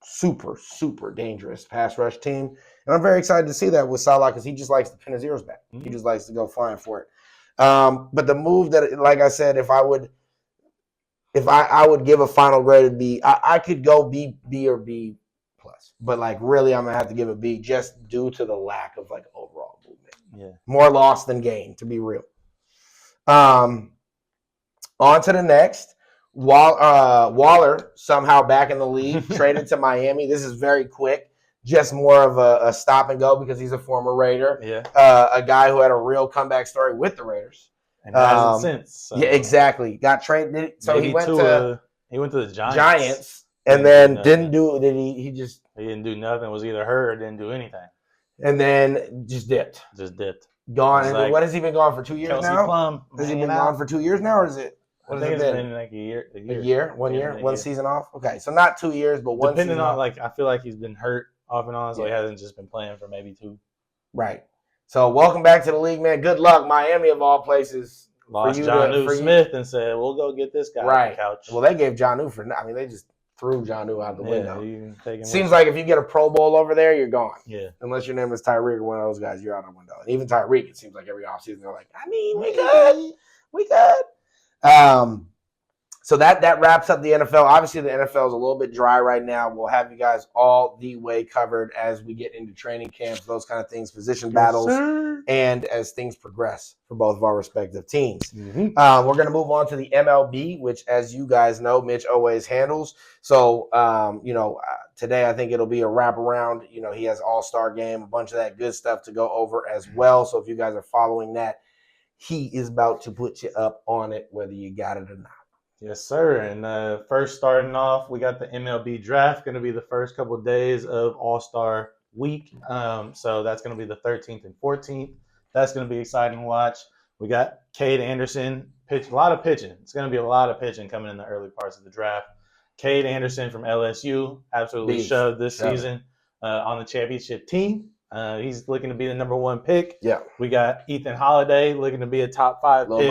super, super dangerous pass rush team. And I'm very excited to see that with Salah because he just likes to pin his ears back. He just likes to go flying for it. But the move that, like I said, if I would give a final grade, it'd be I could go B or B plus. But really, I'm gonna have to give it B just due to the lack of overall movement. Yeah, more loss than gain, to be real. On to the next. Waller somehow back in the league, traded to Miami. This is very quick, just more of a stop and go because he's a former Raider. Yeah, a guy who had a real comeback story with the Raiders. And hasn't since. So. Yeah, exactly. Got traded. So he went to the Giants, and then didn't do. He didn't do nothing. Was either hurt or didn't do anything. And then just dipped. Gone. What has he been gone for 2 years Kelsey now? Plum, has he been gone for 2 years now, or is it? I think it's been a year. A year? 1 year? One season off? Okay, so not 2 years, but one season off. Depending on, I feel like he's been hurt off and on, so he hasn't just been playing for maybe 2. Right. So welcome back to the league, man. Good luck. Miami, of all places. Lost Jonnu Smith and said, we'll go get this guy on the couch. Well, they gave Jonnu they just threw Jonnu out the window. Seems like if you get a Pro Bowl over there, you're gone. Yeah. Unless your name is Tyreek or one of those guys, you're out the window. And even Tyreek, it seems like every offseason they're like, we good. We good. So that wraps up the NFL. Obviously, the NFL is a little bit dry right now. We'll have you guys all the way covered as we get into training camps, those kind of things, position battles, and as things progress for both of our respective teams. Mm-hmm. We're going to move on to the MLB, which, as you guys know, Mitch always handles. So, today I think it'll be a wraparound. He has All-Star Game, a bunch of that good stuff to go over as well. So if you guys are following that, he is about to put you up on it, whether you got it or not. Yes, sir. And first starting off, we got the MLB draft, going to be the first couple of days of All-Star Week. So that's going to be the 13th and 14th. That's going to be exciting to watch. We got Cade Anderson, a lot of pitching. It's going to be a lot of pitching coming in the early parts of the draft. Cade Anderson from LSU absolutely shoved this season on the championship team. He's looking to be the number 1 pick. Yeah. We got Ethan Holiday looking to be a top 5 pick.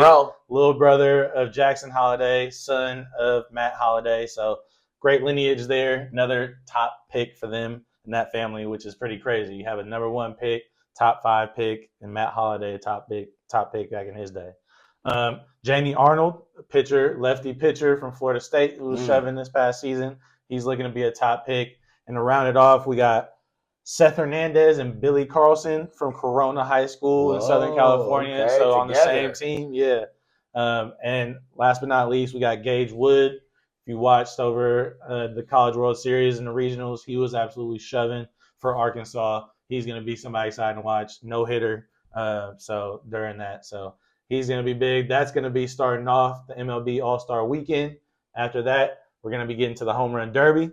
Little brother of Jackson Holiday, son of Matt Holiday. So great lineage there. Another top pick for them in that family, which is pretty crazy. You have a number 1 pick, top 5 pick, and Matt Holiday, top pick back in his day. Jamie Arnold, lefty pitcher from Florida State, who was shoving this past season. He's looking to be a top pick. And to round it off, we got Seth Hernandez and Billy Carlson from Corona High School in Southern California. Okay, so on the same team, yeah. And last but not least, we got Gage Wood. If you watched over the College World Series and the regionals, he was absolutely shoving for Arkansas. He's going to be somebody exciting to watch. No hitter. So during that, so he's going to be big. That's going to be starting off the MLB All-Star Weekend. After that, we're going to be getting to the Home Run Derby.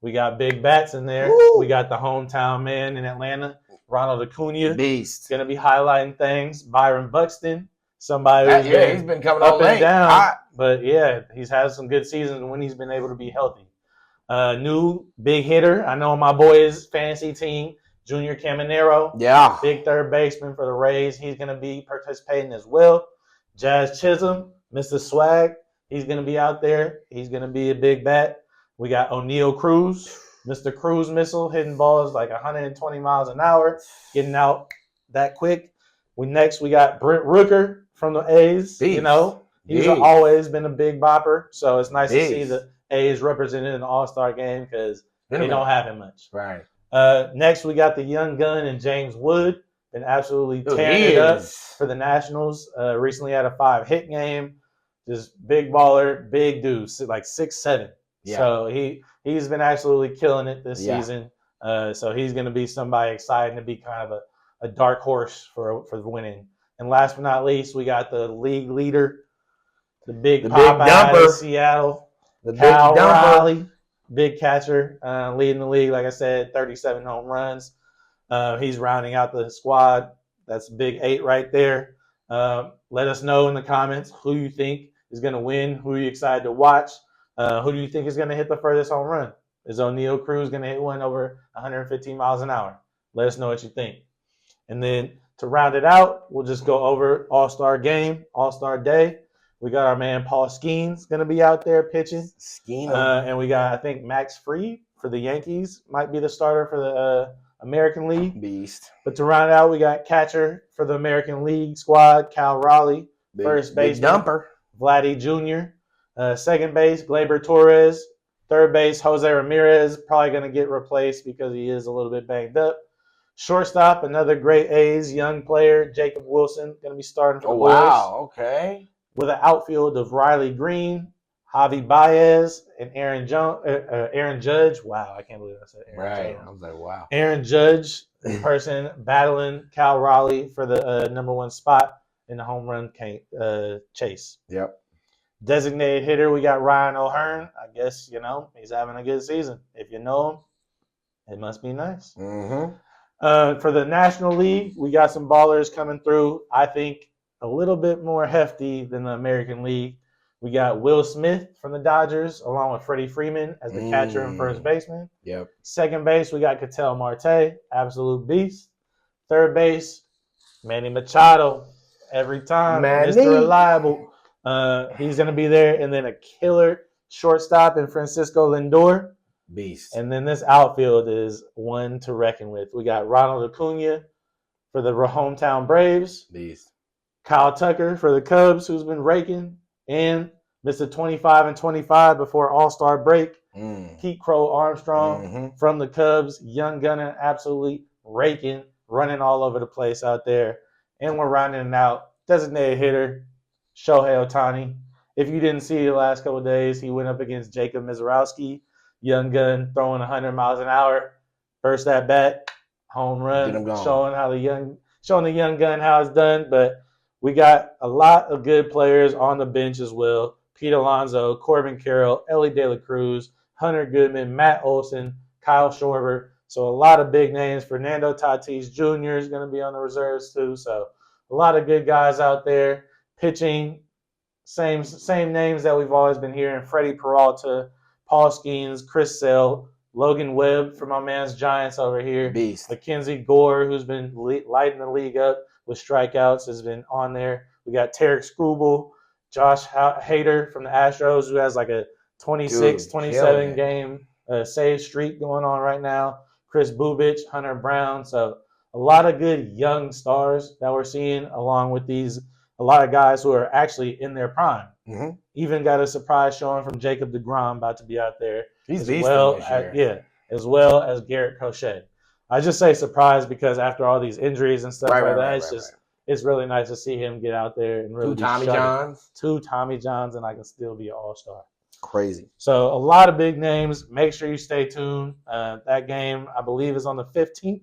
We got big bats in there. Woo! We got the hometown man in Atlanta, Ronald Acuna. Beast. Going to be highlighting things. Byron Buxton, somebody who's he's been coming up on and late. down. Hot. But, yeah, he's had some good seasons when he's been able to be healthy. New big hitter. I know my boys' fantasy team, Junior Caminero. Yeah. Big third baseman for the Rays. He's going to be participating as well. Jazz Chisholm, Mr. Swag. He's going to be out there. He's going to be a big bat. We got O'Neal Cruz, Mr. Cruz Missile, hitting balls like 120 miles an hour, getting out that quick. We got Brent Rooker from the A's. Beast. You know, he's always been a big bopper. So it's nice to see the A's represented in the All-Star game because they don't have him much. Right. Next, we got the young gun and James Wood. Been absolutely tearing it up for the Nationals. Recently had a 5-hit game. Just big baller, big dude, like 6'7". Yeah. So he's been absolutely killing it this season. So he's going to be somebody exciting to be kind of a dark horse for the winning. And last but not least, we got the league leader, the big pop out of Seattle, Cal Raleigh, big catcher, leading the league. Like I said, 37 home runs. He's rounding out the squad. That's a big 8 right there. Let us know in the comments who you think is going to win, who are you excited to watch. Who do you think is going to hit the furthest home run? Is O'Neal Cruz going to hit one over 115 miles an hour? Let us know what you think. And then to round it out, we'll just go over All-Star game, All-Star day. We got our man Paul Skeens going to be out there pitching. And we got, I think, Max Fried for the Yankees might be the starter for the American League. Beast. But to round it out, we got catcher for the American League squad, Cal Raleigh. First baseman, Vladdy Jr. Second base, Gleyber Torres. Third base, Jose Ramirez. Probably going to get replaced because he is a little bit banged up. Shortstop, another great A's young player, Jacob Wilson, going to be starting for the Boys. Wow, okay. With an outfield of Riley Green, Javi Baez, and Aaron Judge. Wow, I can't believe I said Aaron Judge. I was like, wow. Aaron Judge, the person battling Cal Raleigh for the number 1 spot in the home run chase. Yep. Designated hitter, we got Ryan O'Hearn. I guess, he's having a good season. If you know him, it must be nice. Mm-hmm. For the National League, we got some ballers coming through. I think a little bit more hefty than the American League. We got Will Smith from the Dodgers, along with Freddie Freeman as the catcher and first baseman. Yep. Second base, we got Ketel Marte, absolute beast. Third base, Manny Machado, every time, Mr. Reliable. He's going to be there. And then a killer shortstop in Francisco Lindor. Beast. And then this outfield is one to reckon with. We got Ronald Acuna for the hometown Braves. Beast. Kyle Tucker for the Cubs, who's been raking. And Mr. 25 and 25 before All-Star break. Pete Crow Armstrong from the Cubs. Young gunner, absolutely raking, running all over the place out there. And we're rounding it out. Designated hitter, Shohei Ohtani. If you didn't see the last couple of days, he went up against Jacob Mizorowski. Young gun throwing 100 miles an hour. First at bat, home run, showing the young gun how it's done. But we got a lot of good players on the bench as well. Pete Alonso, Corbin Carroll, Ellie De La Cruz, Hunter Goodman, Matt Olson, Kyle Schwarber. So a lot of big names. Fernando Tatis Jr. is going to be on the reserves too. So a lot of good guys out there. Pitching, same names that we've always been hearing: Freddie Peralta, Paul Skeens, Chris Sale, Logan Webb for my man's Giants over here. Beast. Mackenzie Gore, who's been lighting the league up with strikeouts, has been on there. We got Tarek Struble, Josh Hader from the Astros, who has like a 26, 27 game save streak going on right now. Chris Bubich, Hunter Brown. So a lot of good young stars that we're seeing, along with a lot of guys who are actually in their prime. Mm-hmm. Even got a surprise showing from Jacob deGrom about to be out there. He's as well as well as Garrett Crochet. I just say surprise because after all these injuries and stuff it's really nice to see him get out there and really two Tommy Johns, and I can still be an all-star. Crazy. So a lot of big names. Make sure you stay tuned. That game, I believe, is on the 15th.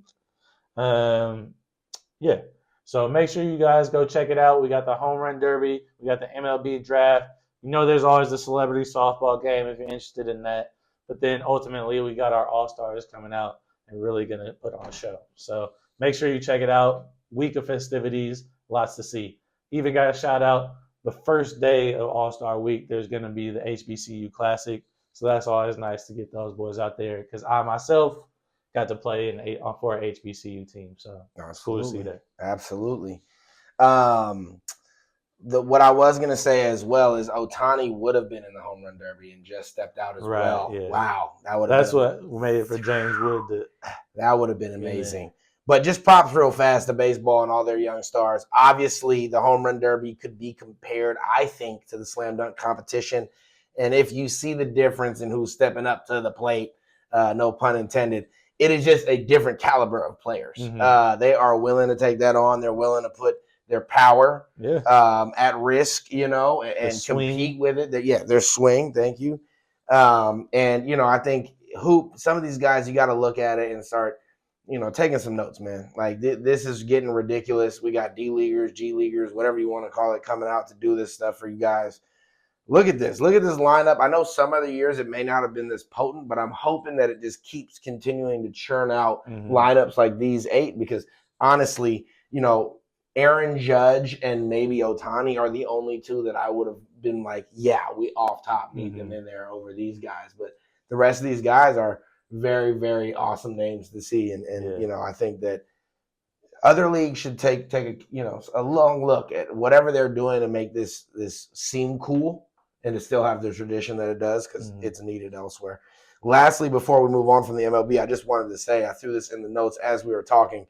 So make sure you guys go check it out. We got the Home Run Derby. We got the MLB Draft. There's always the celebrity softball game if you're interested in that. But then ultimately, we got our All-Stars coming out and really going to put on a show. So make sure you check it out. Week of festivities, lots to see. Even got a shout out the first day of All-Star Week. There's going to be the HBCU Classic. So that's always nice to get those boys out there because I myself got to play for an HBCU team. So it's cool to see that. Absolutely. What I was going to say as well is Ohtani would have been in the Home Run Derby and just stepped out as well. Yeah. Wow. That's what made it for James Wood. That would have been amazing. Yeah. But just props real fast to baseball and all their young stars. Obviously, the Home Run Derby could be compared, I think, to the slam dunk competition. And if you see the difference in who's stepping up to the plate, no pun intended, it is just a different caliber of players. Mm-hmm. They are willing to take that on. They're willing to put their power at risk, and compete with it. Their swing. Thank you. I think some of these guys, you got to look at it and start, taking some notes, man. Like this is getting ridiculous. We got D-leaguers, G-leaguers, whatever you want to call it, coming out to do this stuff for you guys. Look at this. Look at this lineup. I know some other years it may not have been this potent, but I'm hoping that it just keeps continuing to churn out lineups like these 8 because honestly, Aaron Judge and maybe Ohtani are the only 2 that I would have been like, we off top need them in there over these guys. But the rest of these guys are very, very awesome names to see. And I think that other leagues should take a long look at whatever they're doing to make this seem cool and to still have the tradition that it does because it's needed elsewhere. Lastly, before we move on from the MLB, I just wanted to say, I threw this in the notes as we were talking.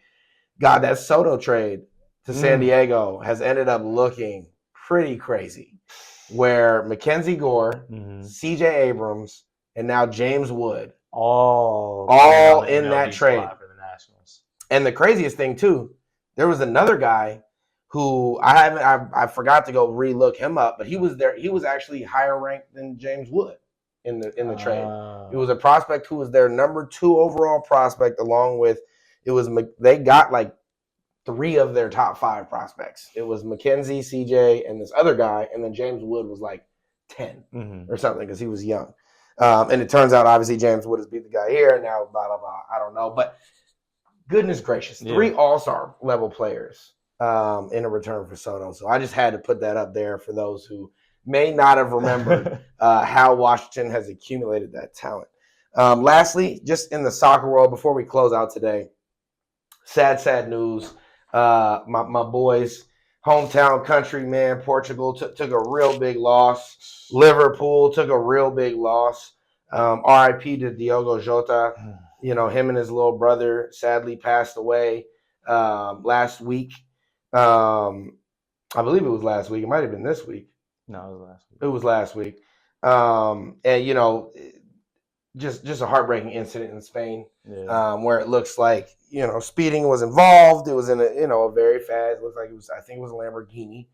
God, that Soto trade to San Diego has ended up looking pretty crazy, where Mackenzie Gore, C.J. Abrams, and now James Wood all in that trade. For the Nationals. And the craziest thing too, there was another guy who I forgot to go relook him up, but he was there. He was actually higher ranked than James Wood in the trade. It was a prospect who was their number 2 overall prospect, along with they got like 3 of their top 5 prospects. It was McKenzie, CJ, and this other guy, and then James Wood was like 10 or something because he was young. And it turns out, obviously, James Wood has beat the guy here, and now blah, blah, blah. I don't know. But goodness gracious, 3 all-star level players in a return for Soto. So I just had to put that up there for those who may not have remembered how Washington has accumulated that talent. Lastly, just in the soccer world, before we close out today, sad news. My boys, hometown country, man, Portugal took a real big loss. Liverpool took a real big loss. RIP to Diogo Jota. Him and his little brother sadly passed away last week. I believe it was last week. It might have been this week. No, it was last week. It was last week. And just a heartbreaking incident in Spain, where it looks like speeding was involved. It was in a very fast. It looked like I think it was a Lamborghini.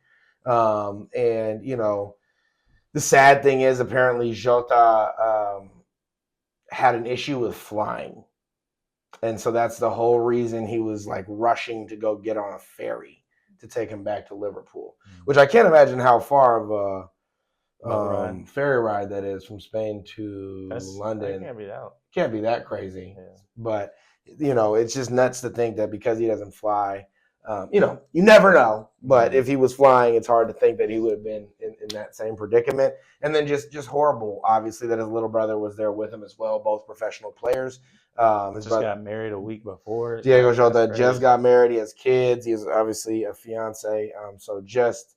And the sad thing is apparently Jota had an issue with flying, and so that's the whole reason he was like rushing to go get on a ferry to take him back to Liverpool, which I can't imagine how far of a ferry ride that is from Spain to London. Can't be that crazy. Yeah. But it's just nuts to think that because he doesn't fly, You never know. But if he was flying, it's hard to think that he would have been in that same predicament. And then just horrible, obviously, that his little brother was there with him as well, both professional players. His Just brother, got married a week before. Diogo Jota just got married. He has kids. He has obviously a fiance. So just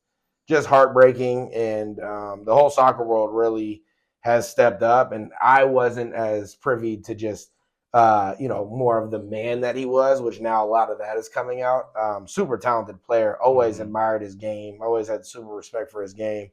heartbreaking. And the whole soccer world really has stepped up. And I wasn't as privy to just more of the man that he was, which now a lot of that is coming out. Super talented player. Always admired his game. Always had super respect for his game.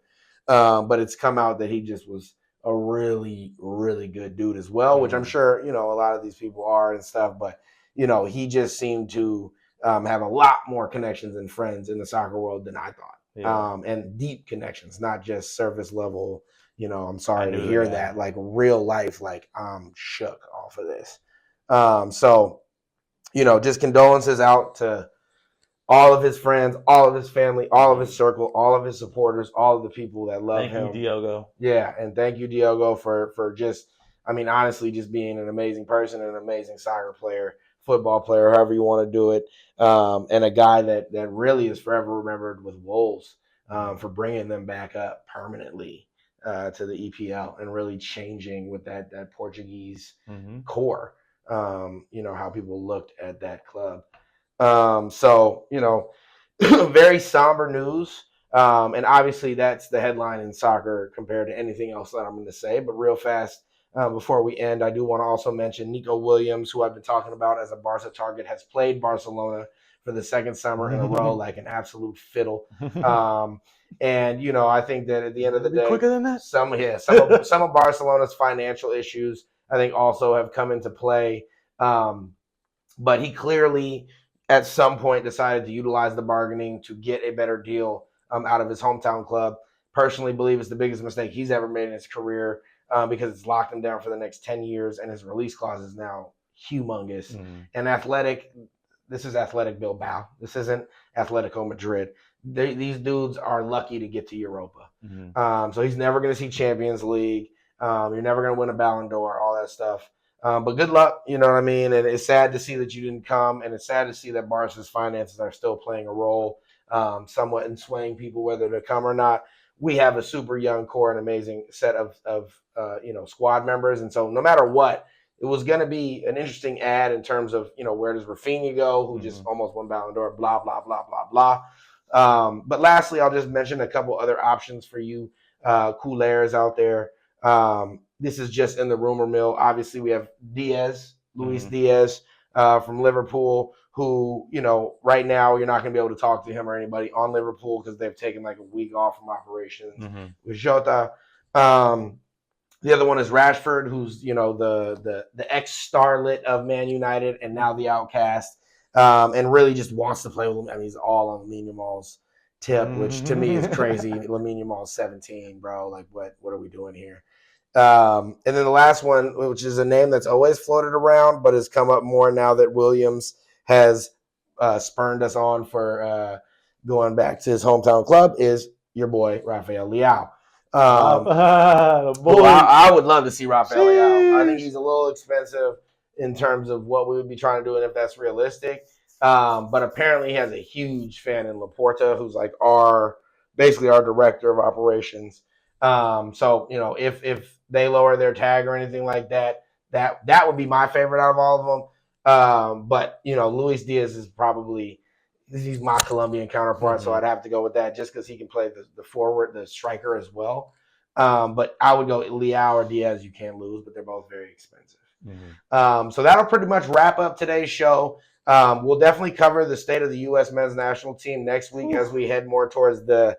But it's come out that he just was a really, really good dude as well, which I'm sure, a lot of these people are and stuff. But, he just seemed to have a lot more connections and friends in the soccer world than I thought. Yeah. And deep connections, not just surface level. I'm sorry to hear that. Like real life, like I'm shook off of this. So, just condolences out to all of his friends, all of his family, all of his circle, all of his supporters, all of the people that love him. Thank you, Diogo. Yeah, and thank you, Diogo, for just, honestly, just being an amazing person, an amazing soccer player, football player, however you want to do it, and a guy that really is forever remembered with Wolves for bringing them back up permanently to the EPL and really changing with that Portuguese core, how people looked at that club. So, very somber news. And obviously that's the headline in soccer compared to anything else that I'm going to say. But real fast, before we end, I do want to also mention Nico Williams, who I've been talking about as a Barca target, has played Barcelona for the second summer in a row like an absolute fiddle. And, I think that at the end of the day, quicker than that? Some of Barcelona's financial issues, I think, also have come into play. But he clearly, at some point, decided to utilize the bargaining to get a better deal out of his hometown club. Personally believe it's the biggest mistake he's ever made in his career because it's locked him down for the next 10 years, and his release clause is now humongous. And this is Athletic Bilbao. This isn't Atletico Madrid. These dudes are lucky to get to Europa. So he's never going to see Champions League. You're never going to win a Ballon d'Or, all that stuff. But good luck, you know what I mean? And it's sad to see that you didn't come, and it's sad to see that Barca's finances are still playing a role somewhat in swaying people whether to come or not. We have a super young core and amazing set of squad members. And so no matter what, it was going to be an interesting ad in terms of, where does Rafinha go, who just almost won Ballon d'Or, blah, blah, blah, blah, blah. But lastly, I'll just mention a couple other options for you coolers out there. This is just in the rumor mill. Obviously, we have Luis Diaz from Liverpool, who, right now you're not going to be able to talk to him or anybody on Liverpool because they've taken like a week off from operations with Jota. The other one is Rashford, who's, the ex-starlet of Man United and now the outcast, and really just wants to play with him. I mean, he's all on Lamine Yamal's tip, which to me is crazy. Lamine Yamal's 17, bro. Like, what are we doing here? And then the last one, which is a name that's always floated around, but has come up more now that Williams has spurned us on for going back to his hometown club, is your boy, Rafael Leao. I would love to see Rafael Leao. I think he's a little expensive in terms of what we would be trying to do and if that's realistic. But apparently he has a huge fan in Laporta, who's like basically our director of operations. So, if they lower their tag or anything like that, that would be my favorite out of all of them. But, Luis Diaz is he's my Colombian counterpart, so I'd have to go with that just because he can play the forward, the striker as well. But I would go Leao or Diaz. You can't lose, but they're both very expensive. So that'll pretty much wrap up today's show. We'll definitely cover the state of the U.S. men's national team next week as we head more towards the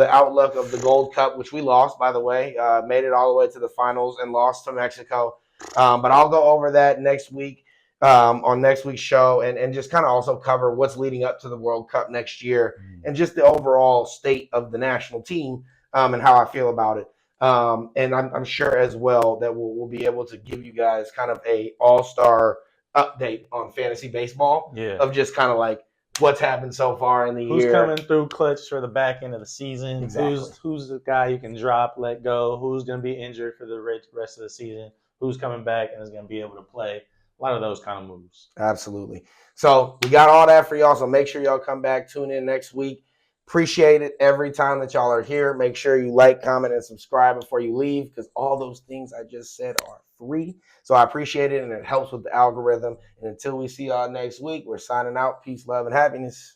outlook of the Gold Cup, which we lost, by the way. Made it all the way to the finals and lost to Mexico. But I'll go over that next week on next week's show and just kind of also cover what's leading up to the World Cup next year and just the overall state of the national team and how I feel about it. And I'm sure as well that we'll be able to give you guys kind of a all-star update on fantasy baseball of just kind of like what's happened so far in the year. Who's coming through clutch for the back end of the season? Exactly. Who's the guy you can drop, let go? Who's going to be injured for the rest of the season? Who's coming back and is going to be able to play A lot of those kind of moves. Absolutely. So we got all that for y'all. So make sure y'all come back, tune in next week. Appreciate it every time that y'all are here. Make sure you like, comment, and subscribe before you leave because all those things I just said are free. So I appreciate it, and it helps with the algorithm. And until we see y'all next week, we're signing out. Peace, love, and happiness.